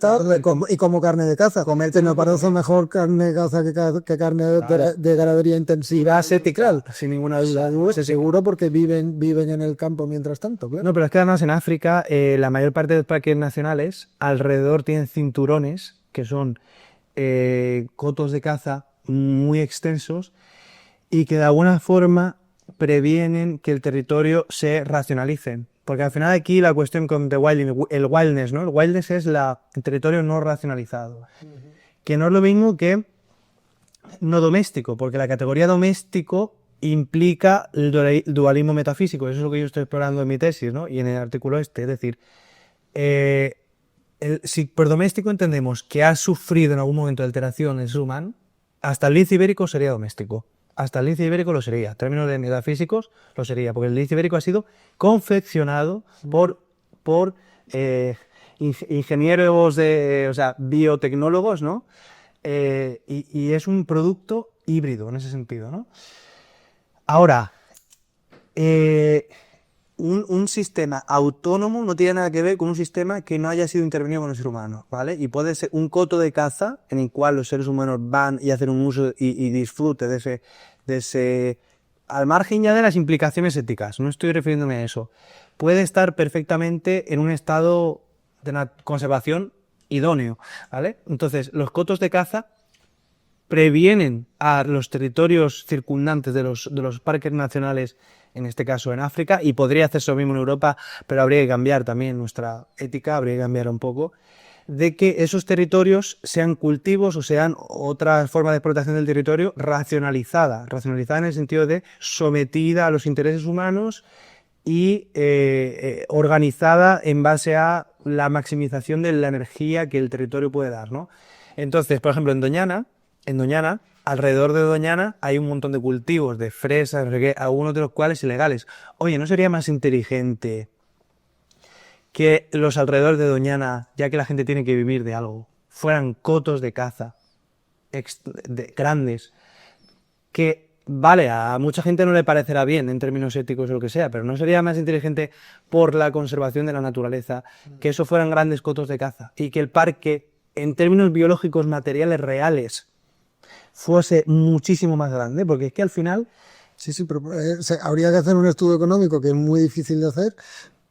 y como carne de caza. Comerte me parece mejor carne de caza que carne de ganadería intensiva, ética, sin ninguna duda. Seguro porque viven en el campo mientras tanto. Claro. No, pero es que además en África la mayor parte de los parques nacionales alrededor tienen cinturones que son cotos de caza muy extensos y que de alguna forma previenen que el territorio se racionalice. Porque al final aquí la cuestión con el wildness, ¿no? El wildness es el territorio no racionalizado. Que no es lo mismo que no doméstico, porque la categoría doméstico implica el dualismo metafísico. Eso es lo que yo estoy explorando en mi tesis, ¿no? Y en el artículo este. Es decir, si por doméstico entendemos que ha sufrido en algún momento de alteración el ser humano, hasta el lince ibérico sería doméstico. Hasta el lince ibérico lo sería. En términos de metafísicos lo sería, porque el lince ibérico ha sido confeccionado por ingenieros biotecnólogos, ¿no? Y es un producto híbrido en ese sentido, ¿no? Ahora, un sistema autónomo no tiene nada que ver con un sistema que no haya sido intervenido con el ser humano, ¿vale? Y puede ser un coto de caza en el cual los seres humanos van y hacen un uso y disfrute de ese al margen ya de las implicaciones éticas, no estoy refiriéndome a eso, puede estar perfectamente en un estado de conservación idóneo, ¿vale? Entonces, los cotos de caza previenen a los territorios circundantes de los parques nacionales, en este caso en África, y podría hacerse lo mismo en Europa, pero habría que cambiar también nuestra ética, habría que cambiar un poco, de que esos territorios sean cultivos o sean otra forma de explotación del territorio racionalizada en el sentido de sometida a los intereses humanos y organizada en base a la maximización de la energía que el territorio puede dar, ¿no? Entonces, por ejemplo, en Doñana, alrededor de Doñana hay un montón de cultivos de fresas, algunos de los cuales ilegales. Oye, ¿no sería más inteligente que los alrededores de Doñana, ya que la gente tiene que vivir de algo, fueran cotos de caza grandes, que, vale, a mucha gente no le parecerá bien en términos éticos o lo que sea, pero ¿no sería más inteligente por la conservación de la naturaleza que eso fueran grandes cotos de caza y que el parque, en términos biológicos materiales reales, fuese muchísimo más grande? Porque es que al final... Sí, pero habría que hacer un estudio económico que es muy difícil de hacer,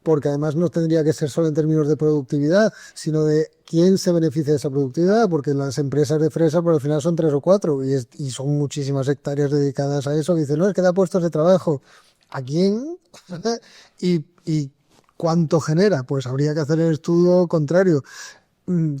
porque además no tendría que ser solo en términos de productividad, sino de quién se beneficia de esa productividad, porque las empresas de fresa por al final son 3 o 4 y son muchísimas hectáreas dedicadas a eso, que dicen, no, es que da puestos de trabajo. ¿A quién? ¿Y cuánto genera? Pues habría que hacer el estudio contrario.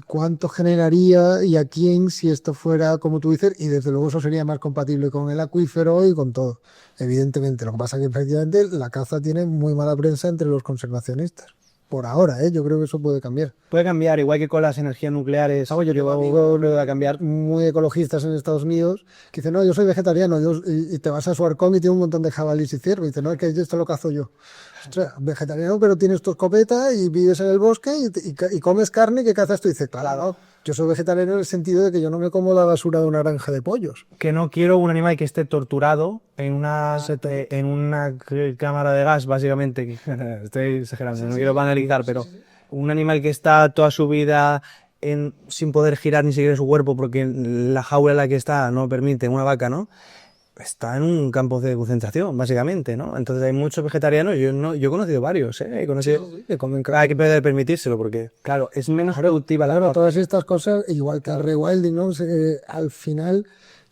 ¿Cuánto generaría y a quién si esto fuera como tú dices? Y desde luego eso sería más compatible con el acuífero y con todo, evidentemente. Lo que pasa es que efectivamente la caza tiene muy mala prensa entre los conservacionistas. Por ahora, yo creo que eso puede cambiar. Puede cambiar, igual que con las energías nucleares. Yo va a cambiar. Muy ecologistas en Estados Unidos que dicen, no, yo soy vegetariano, y te vas a su arcón y tiene un montón de jabalíes y ciervos. Y dicen, no, es que esto lo cazo yo. Ostras, vegetariano, pero tienes tu escopeta y vives en el bosque y comes carne que cazas tú. Y dices, claro, yo soy vegetariano en el sentido de que yo no me como la basura de una granja de pollos. Que no quiero un animal que esté torturado en una cámara de gas, básicamente. Estoy exagerando, no quiero banalizar, pero un animal que está toda su vida sin poder girar ni seguir su cuerpo porque la jaula en la que está no permite, una vaca, ¿no? Está en un campo de concentración, básicamente, ¿no? Entonces hay muchos vegetarianos, yo he conocido varios, He conocido que comen carne. Hay que poder permitírselo porque, claro, es menos productiva. Claro, todas estas cosas, igual que el rewilding, ¿no? Al final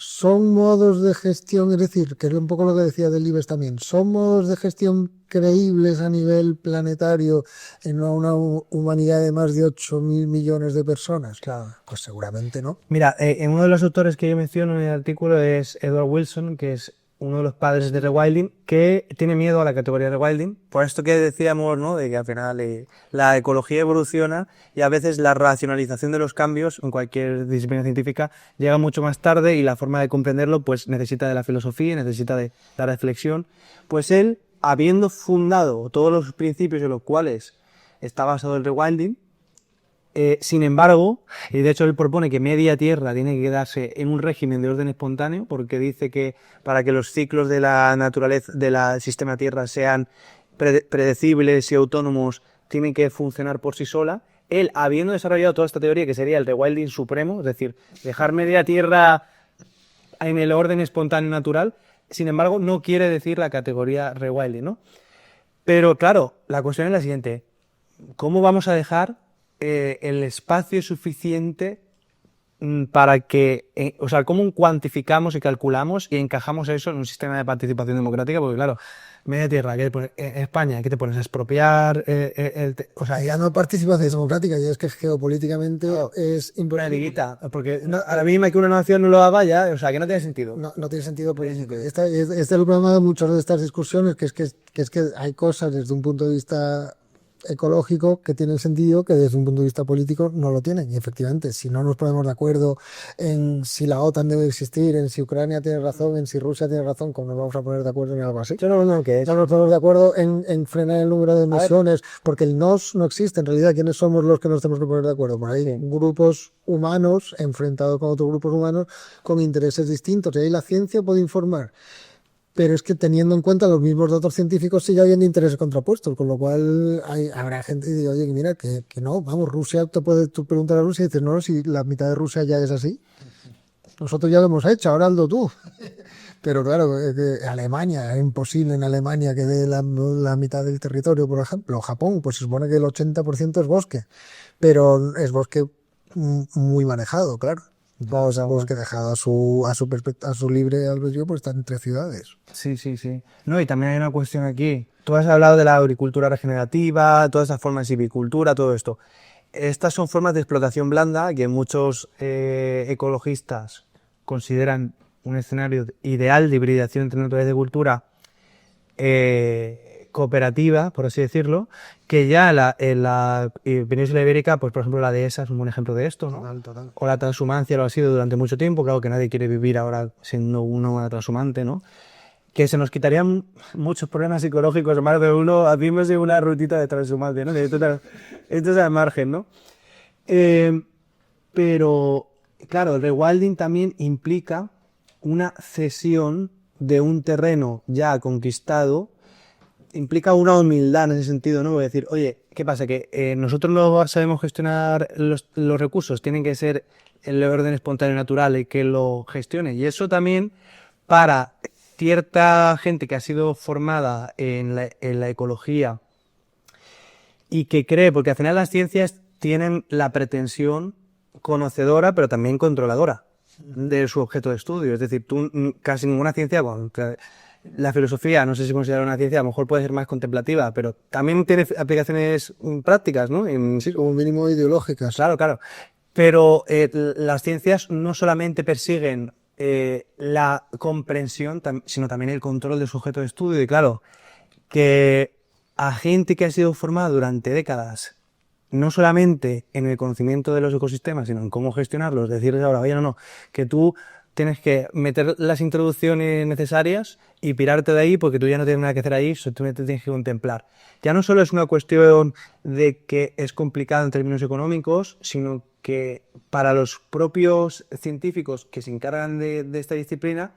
son modos de gestión, es decir, que es un poco lo que decía Delibes también, son modos de gestión creíbles a nivel planetario en una humanidad de más de 8.000 millones de personas. Claro. Pues seguramente no. Mira, uno de los autores que yo menciono en el artículo es Edward Wilson, que es uno de los padres de rewilding, que tiene miedo a la categoría de rewilding, por esto que decíamos, ¿no?, de que al final la ecología evoluciona y a veces la racionalización de los cambios en cualquier disciplina científica llega mucho más tarde y la forma de comprenderlo pues necesita de la filosofía, necesita de la reflexión. Pues él, habiendo fundado todos los principios en los cuales está basado el rewilding, sin embargo, y de hecho él propone que media Tierra tiene que quedarse en un régimen de orden espontáneo, porque dice que para que los ciclos de la naturaleza, del sistema Tierra sean predecibles y autónomos, tienen que funcionar por sí sola. Él, habiendo desarrollado toda esta teoría que sería el rewilding supremo, es decir, dejar media Tierra en el orden espontáneo natural, sin embargo, no quiere decir la categoría rewilding, ¿no? Pero claro, la cuestión es la siguiente: ¿cómo vamos a dejar el espacio suficiente para que, o sea, cómo cuantificamos y calculamos y encajamos eso en un sistema de participación democrática? Porque claro, media Tierra, en España, ¿qué te pones a expropiar? O sea, ya no participación democrática, ya es que geopolíticamente es imposible. Porque ahora mismo que una nación no lo haga ya, o sea, que no tiene sentido. No tiene sentido político. Este es el problema de muchas de estas discusiones, que es que hay cosas desde un punto de vista ecológico que tienen sentido que desde un punto de vista político no lo tienen. Y efectivamente, si no nos ponemos de acuerdo en si la OTAN debe existir, en si Ucrania tiene razón, en si Rusia tiene razón, ¿cómo nos vamos a poner de acuerdo en algo así? No nos ponemos de acuerdo en frenar el número de emisiones, porque el nos no existe. En realidad, ¿quiénes somos los que nos tenemos que poner de acuerdo? Por ahí, grupos humanos enfrentados con otros grupos humanos con intereses distintos. Y ahí la ciencia puede informar. Pero es que teniendo en cuenta los mismos datos científicos sigue habiendo intereses contrapuestos, con lo cual habrá gente que dice, oye, mira, que no, vamos, Rusia, tú preguntas a Rusia y dices, no, si la mitad de Rusia ya es así, nosotros ya lo hemos hecho, ahora hazlo tú. Pero claro, que Alemania, es imposible en Alemania que dé la mitad del territorio, por ejemplo. Japón, pues se supone que el 80% es bosque, pero es bosque muy manejado, claro. Vamos a Bosque dejado a su libre albedrío, pues están entre ciudades. Sí, sí, sí. No, y también hay una cuestión aquí. Tú has hablado de la agricultura regenerativa, todas esas formas de silvicultura, todo esto. Estas son formas de explotación blanda que muchos ecologistas consideran un escenario ideal de hibridación entre naturaleza y cultura cooperativa, por así decirlo, que ya en la península ibérica, pues por ejemplo la dehesa es un buen ejemplo de esto, ¿no? Total, total. O la transhumancia lo ha sido durante mucho tiempo, claro que nadie quiere vivir ahora siendo uno una transhumante, ¿no? Que se nos quitarían muchos problemas psicológicos, más de uno, hacemos una rutita de transhumante, ¿no? Esto es al margen, ¿no? Eh, pero, claro, el rewilding también implica una cesión de un terreno ya conquistado, implica una humildad en ese sentido, ¿no? Decir, oye, ¿qué pasa? Que nosotros no sabemos gestionar los recursos, tienen que ser el orden espontáneo y natural y que lo gestione. Y eso también para cierta gente que ha sido formada en la ecología y que cree, porque al final las ciencias tienen la pretensión conocedora, pero también controladora de su objeto de estudio. Es decir, casi ninguna ciencia, bueno, la filosofía, no sé si considera una ciencia, a lo mejor puede ser más contemplativa, pero también tiene aplicaciones prácticas, ¿no? Sí, como mínimo ideológicas. Claro, claro. Pero las ciencias no solamente persiguen la comprensión, sino también el control del sujeto de estudio. Y claro, que a gente que ha sido formada durante décadas, no solamente en el conocimiento de los ecosistemas, sino en cómo gestionarlos, decirles ahora, oye, no, que tú tienes que meter las introducciones necesarias y pirarte de ahí porque tú ya no tienes nada que hacer ahí, tú te tienes que contemplar. Ya no solo es una cuestión de que es complicado en términos económicos, sino que para los propios científicos que se encargan de esta disciplina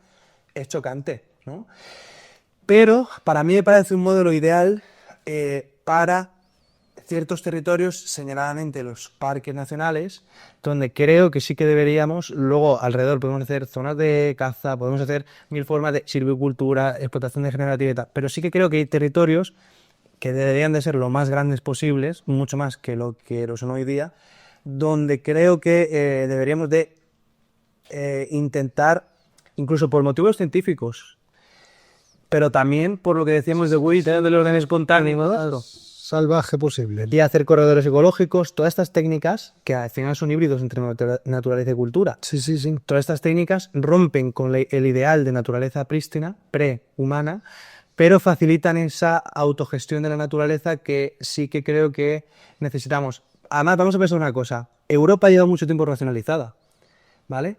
es chocante, ¿no? Pero para mí me parece un modelo ideal para ciertos territorios, señaladamente los parques nacionales, donde creo que sí que deberíamos, luego alrededor podemos hacer zonas de caza, podemos hacer mil formas de silvicultura, explotación degenerativa y tal, pero sí que creo que hay territorios que deberían de ser lo más grandes posibles, mucho más que lo son hoy día, donde creo que deberíamos de intentar, incluso por motivos científicos, pero también por lo que decíamos de Witt, del orden espontáneo, Salvaje posible. y hacer corredores ecológicos, todas estas técnicas, que al final son híbridos entre naturaleza y cultura. Sí, sí, sí. Todas estas técnicas rompen con el ideal de naturaleza prístina, prehumana, pero facilitan esa autogestión de la naturaleza que sí que creo que necesitamos. Además, vamos a pensar una cosa. Europa lleva mucho tiempo racionalizada, ¿vale?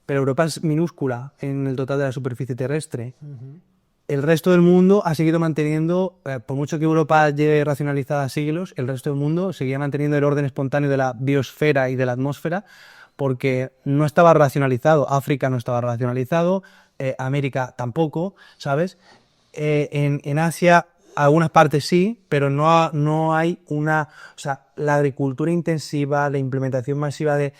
Pero Europa es minúscula en el total de la superficie terrestre. El resto del mundo ha seguido manteniendo, por mucho que Europa lleve racionalizada siglos, el resto del mundo seguía manteniendo el orden espontáneo de la biosfera y de la atmósfera porque no estaba racionalizado. África no estaba racionalizado, América tampoco, ¿sabes? En Asia algunas partes sí, pero no hay una... O sea, la agricultura intensiva, la implementación masiva de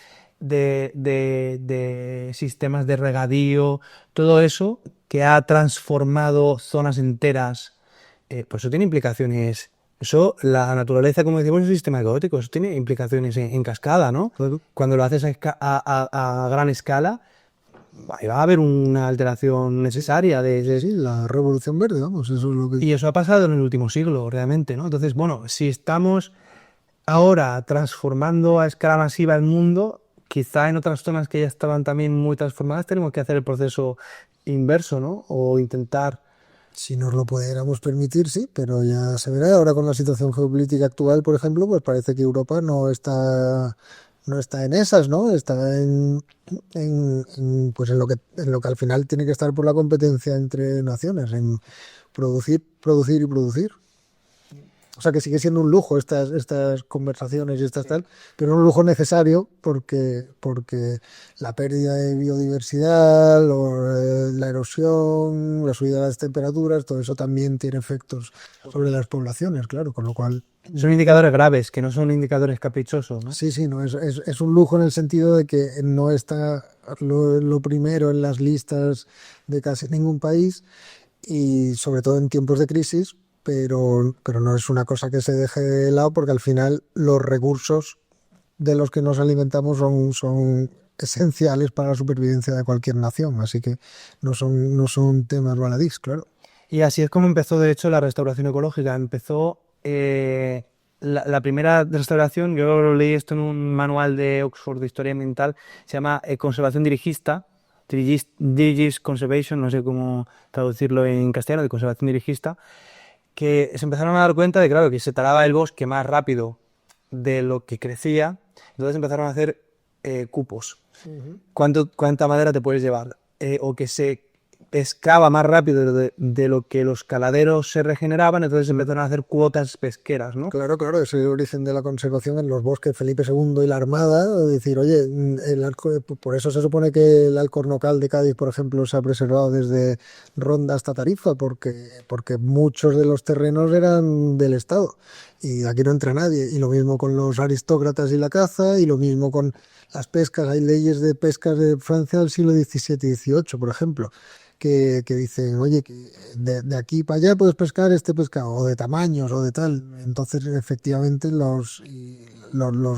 sistemas de regadío, todo eso que ha transformado zonas enteras, pues eso tiene implicaciones. Eso, la naturaleza, como decimos, es un sistema caótico, eso tiene implicaciones en cascada, ¿no? Cuando lo haces a gran escala, ahí va a haber una alteración necesaria Sí, la revolución verde, vamos, eso es lo que... y eso ha pasado en el último siglo, realmente, ¿no? Entonces, bueno, si estamos ahora transformando a escala masiva el mundo, quizá en otras zonas que ya estaban también muy transformadas tenemos que hacer el proceso inverso, ¿no? O intentar... Si nos lo pudiéramos permitir, sí, pero ya se verá. Ahora con la situación geopolítica actual, por ejemplo, pues parece que Europa no está en esas, ¿no? Está pues en lo que al final tiene que estar por la competencia entre naciones, en producir, producir y producir. O sea que sigue siendo un lujo estas conversaciones y estas tal, pero un lujo necesario porque la pérdida de biodiversidad, la erosión, la subida de las temperaturas, todo eso también tiene efectos sobre las poblaciones, claro, con lo cual Son indicadores graves, que no son indicadores caprichosos, ¿no? sí, sí, no, es un lujo en el sentido de que no está lo primero en las listas de casi ningún país y sobre todo en tiempos de crisis, pero no es una cosa que se deje de lado porque al final los recursos de los que nos alimentamos son esenciales para la supervivencia de cualquier nación, así que no son temas baladís, claro. Y así es como empezó, de hecho, la restauración ecológica. Empezó la primera restauración, yo leí esto en un manual de Oxford de Historia Ambiental, se llama Conservación Dirigista, Dirigist Conservation, no sé cómo traducirlo en castellano, de conservación dirigista, que se empezaron a dar cuenta de, claro, que se talaba el bosque más rápido de lo que crecía, entonces empezaron a hacer cupos. ¿Cuánta madera te puedes llevar? O que se pescaba más rápido de lo que los caladeros se regeneraban, entonces empezaron a hacer cuotas pesqueras, ¿no? Claro, claro, ese es el origen de la conservación en los bosques Felipe II y la Armada, decir, oye, por eso se supone que el Alcornocal de Cádiz, por ejemplo, se ha preservado desde Ronda hasta Tarifa, porque muchos de los terrenos eran del Estado y aquí no entra nadie. Y lo mismo con los aristócratas y la caza, y lo mismo con las pescas. Hay leyes de pescas de Francia del siglo XVII y XVIII, por ejemplo, que dicen, oye, que de aquí para allá puedes pescar este pescado, o de tamaños, o de tal. Entonces, efectivamente, los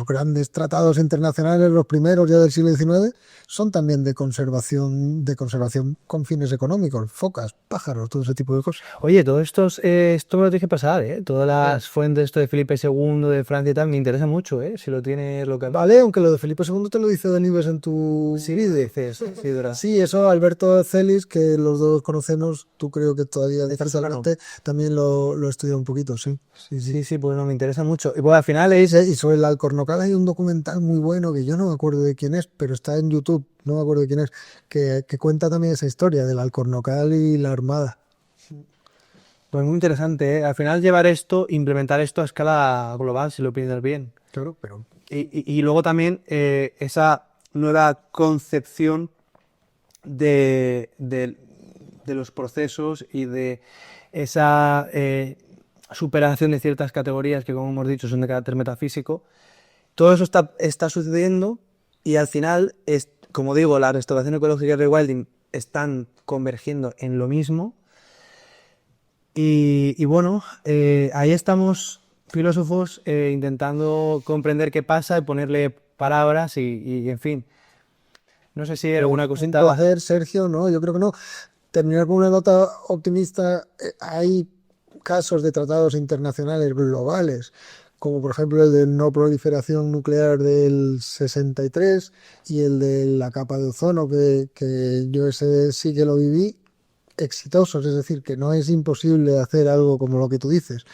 grandes tratados internacionales, los primeros ya del siglo XIX, son también de conservación con fines económicos, focas, pájaros, todo ese tipo de cosas. Oye, todo esto me lo tienes que pasar, ¿eh? Todas las fuentes, esto de Felipe II, de Francia y tal, me interesa mucho, ¿eh? Si lo tienes local. Vale, aunque lo de Felipe II te lo dice Delibes en tu Sí, vídeo. dices, sí, Dora. Sí, eso Alberto Celis, que los dos conocemos, tú creo que todavía cercano. también lo he estudiado un poquito, sí. Sí, sí. Sí, sí, pues no, me interesa mucho. Y pues al final es... Y sobre el Alcornocal hay un documental muy bueno que yo no me acuerdo de quién es, pero está en YouTube, no me acuerdo de quién es, que cuenta también esa historia del Alcornocal y la Armada. Pues muy interesante, ¿eh? Al final llevar esto, implementar esto a escala global, si lo piensas bien. Claro, pero Y luego también esa nueva concepción de los procesos y de esa superación de ciertas categorías que, como hemos dicho, son de carácter metafísico. Todo eso está sucediendo y al final, como digo, la restauración ecológica y el rewilding están convergiendo en lo mismo. Y bueno, ahí estamos filósofos intentando comprender qué pasa y ponerle palabras y en fin. No sé si hay alguna un cosita. placer, Sergio, no, yo creo que no. Terminar con una nota optimista, hay casos de tratados internacionales globales, como por ejemplo el de no proliferación nuclear del 63 y el de la capa de ozono, que yo ese sí que lo viví, exitosos, es decir, que no es imposible hacer algo como lo que tú dices.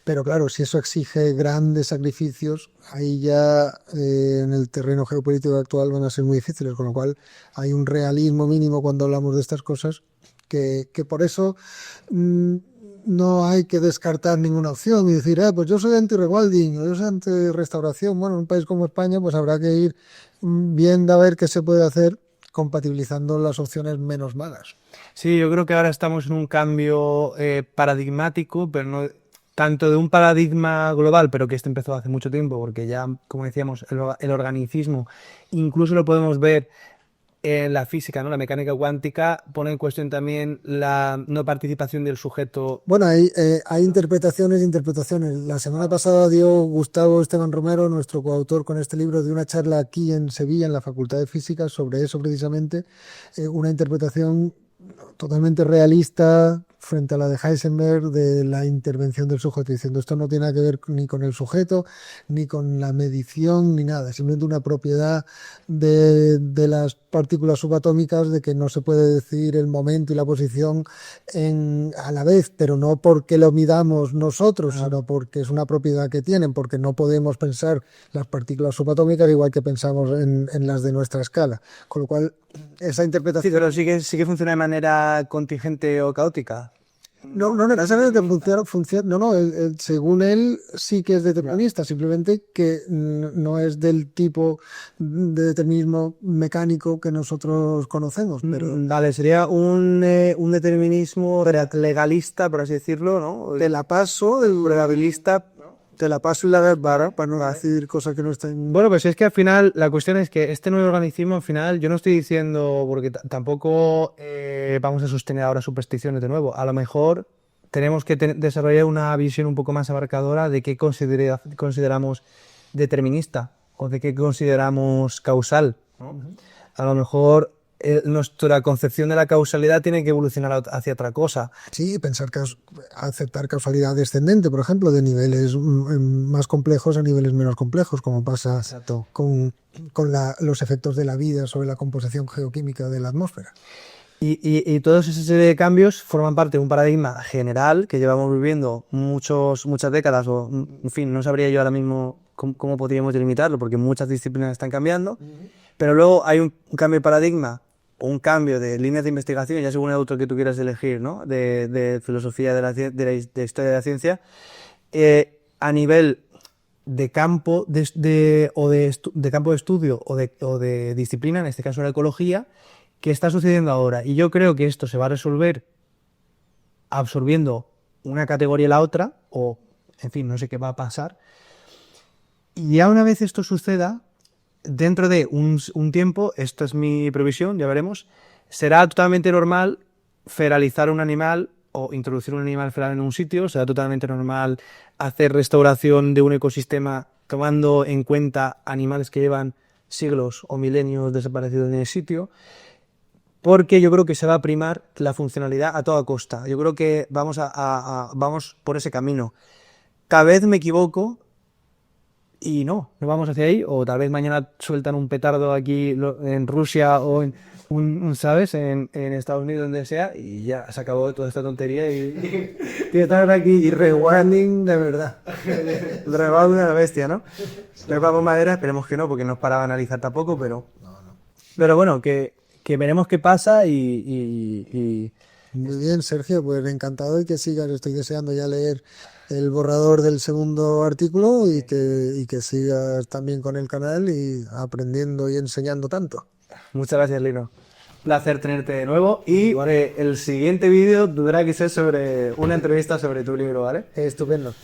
Pero claro, si eso exige grandes sacrificios, ahí ya en el terreno geopolítico actual van a ser muy difíciles, con lo cual hay un realismo mínimo cuando hablamos de estas cosas, que por eso no hay que descartar ninguna opción y decir, pues yo soy anti-rewilding, o yo soy anti-restauración. Bueno, en un país como España pues habrá que ir viendo a ver qué se puede hacer compatibilizando las opciones menos malas. Sí, yo creo que ahora estamos en un cambio paradigmático, pero no tanto de un paradigma global, pero que este empezó hace mucho tiempo, porque ya, como decíamos, el organicismo, incluso lo podemos ver en la física, ¿no? La mecánica cuántica pone en cuestión también la no participación del sujeto. Bueno, hay interpretaciones e interpretaciones. La semana pasada dio Gustavo Esteban Romero, nuestro coautor con este libro, de una charla aquí en Sevilla, en la Facultad de Física, sobre eso precisamente, una interpretación totalmente realista frente a la de Heisenberg de la intervención del sujeto, diciendo esto no tiene nada que ver ni con el sujeto, ni con la medición, ni nada, simplemente una propiedad de las partículas subatómicas, de que no se puede decir el momento y la posición a la vez, pero no porque lo midamos nosotros, sino porque es una propiedad que tienen, porque no podemos pensar las partículas subatómicas igual que pensamos en las de nuestra escala, con lo cual esa interpretación... Sí, pero sí que funciona de manera contingente o caótica. No, no necesariamente funciona, no, no, según él sí que es determinista, simplemente que no es del tipo de determinismo mecánico que nosotros conocemos, pero Vale, sería un determinismo legalista, por así decirlo, ¿no? te la paso, Probabilista. te la paso y la das vara para no decir cosas que no estén... Bueno, pues es que al final la cuestión es que este nuevo organicismo, al final, yo no estoy diciendo, porque tampoco vamos a sostener ahora supersticiones de nuevo. A lo mejor tenemos que desarrollar una visión un poco más abarcadora de qué consideramos determinista o de qué consideramos causal, ¿no? A lo mejor nuestra concepción de la causalidad tiene que evolucionar hacia otra cosa. Sí, aceptar causalidad descendente, por ejemplo, de niveles más complejos a niveles menos complejos, como pasa Exacto. con los efectos de la vida sobre la composición geoquímica de la atmósfera. Y todos esa serie de cambios forman parte de un paradigma general que llevamos viviendo muchas décadas, o en fin, no sabría yo ahora mismo cómo podríamos delimitarlo, porque muchas disciplinas están cambiando, pero luego hay un cambio de paradigma, o un cambio de líneas de investigación, ya según el autor que tú quieras elegir, ¿no? De filosofía de historia de la ciencia, a nivel de campo de campo de estudio o de disciplina, en este caso la ecología, que está sucediendo ahora. Y yo creo que esto se va a resolver absorbiendo una categoría y la otra, o en fin, no sé qué va a pasar. Y ya una vez esto suceda, dentro de un tiempo, esta es mi previsión, ya veremos, será totalmente normal feralizar un animal o introducir un animal feral en un sitio, será totalmente normal hacer restauración de un ecosistema tomando en cuenta animales que llevan siglos o milenios desaparecidos en el sitio, porque yo creo que se va a primar la funcionalidad a toda costa. Yo creo que vamos por ese camino. Cada vez me equivoco y no vamos hacia ahí, o tal vez mañana sueltan un petardo aquí en Rusia o en ¿sabes? En Estados Unidos, donde sea, y ya se acabó toda esta tontería y estar aquí y rewinding de verdad. Rewinding de la bestia, ¿no? Rewinding madera, esperemos que no, porque no es para analizar tampoco, pero bueno, que veremos qué pasa y Muy bien, Sergio, pues encantado y que sigas. Estoy deseando ya leer el borrador del segundo artículo y que sigas también con el canal y aprendiendo y enseñando tanto. muchas gracias, Lino. Placer tenerte de nuevo y el siguiente vídeo tendrá que ser sobre una entrevista sobre tu libro, ¿vale? Estupendo.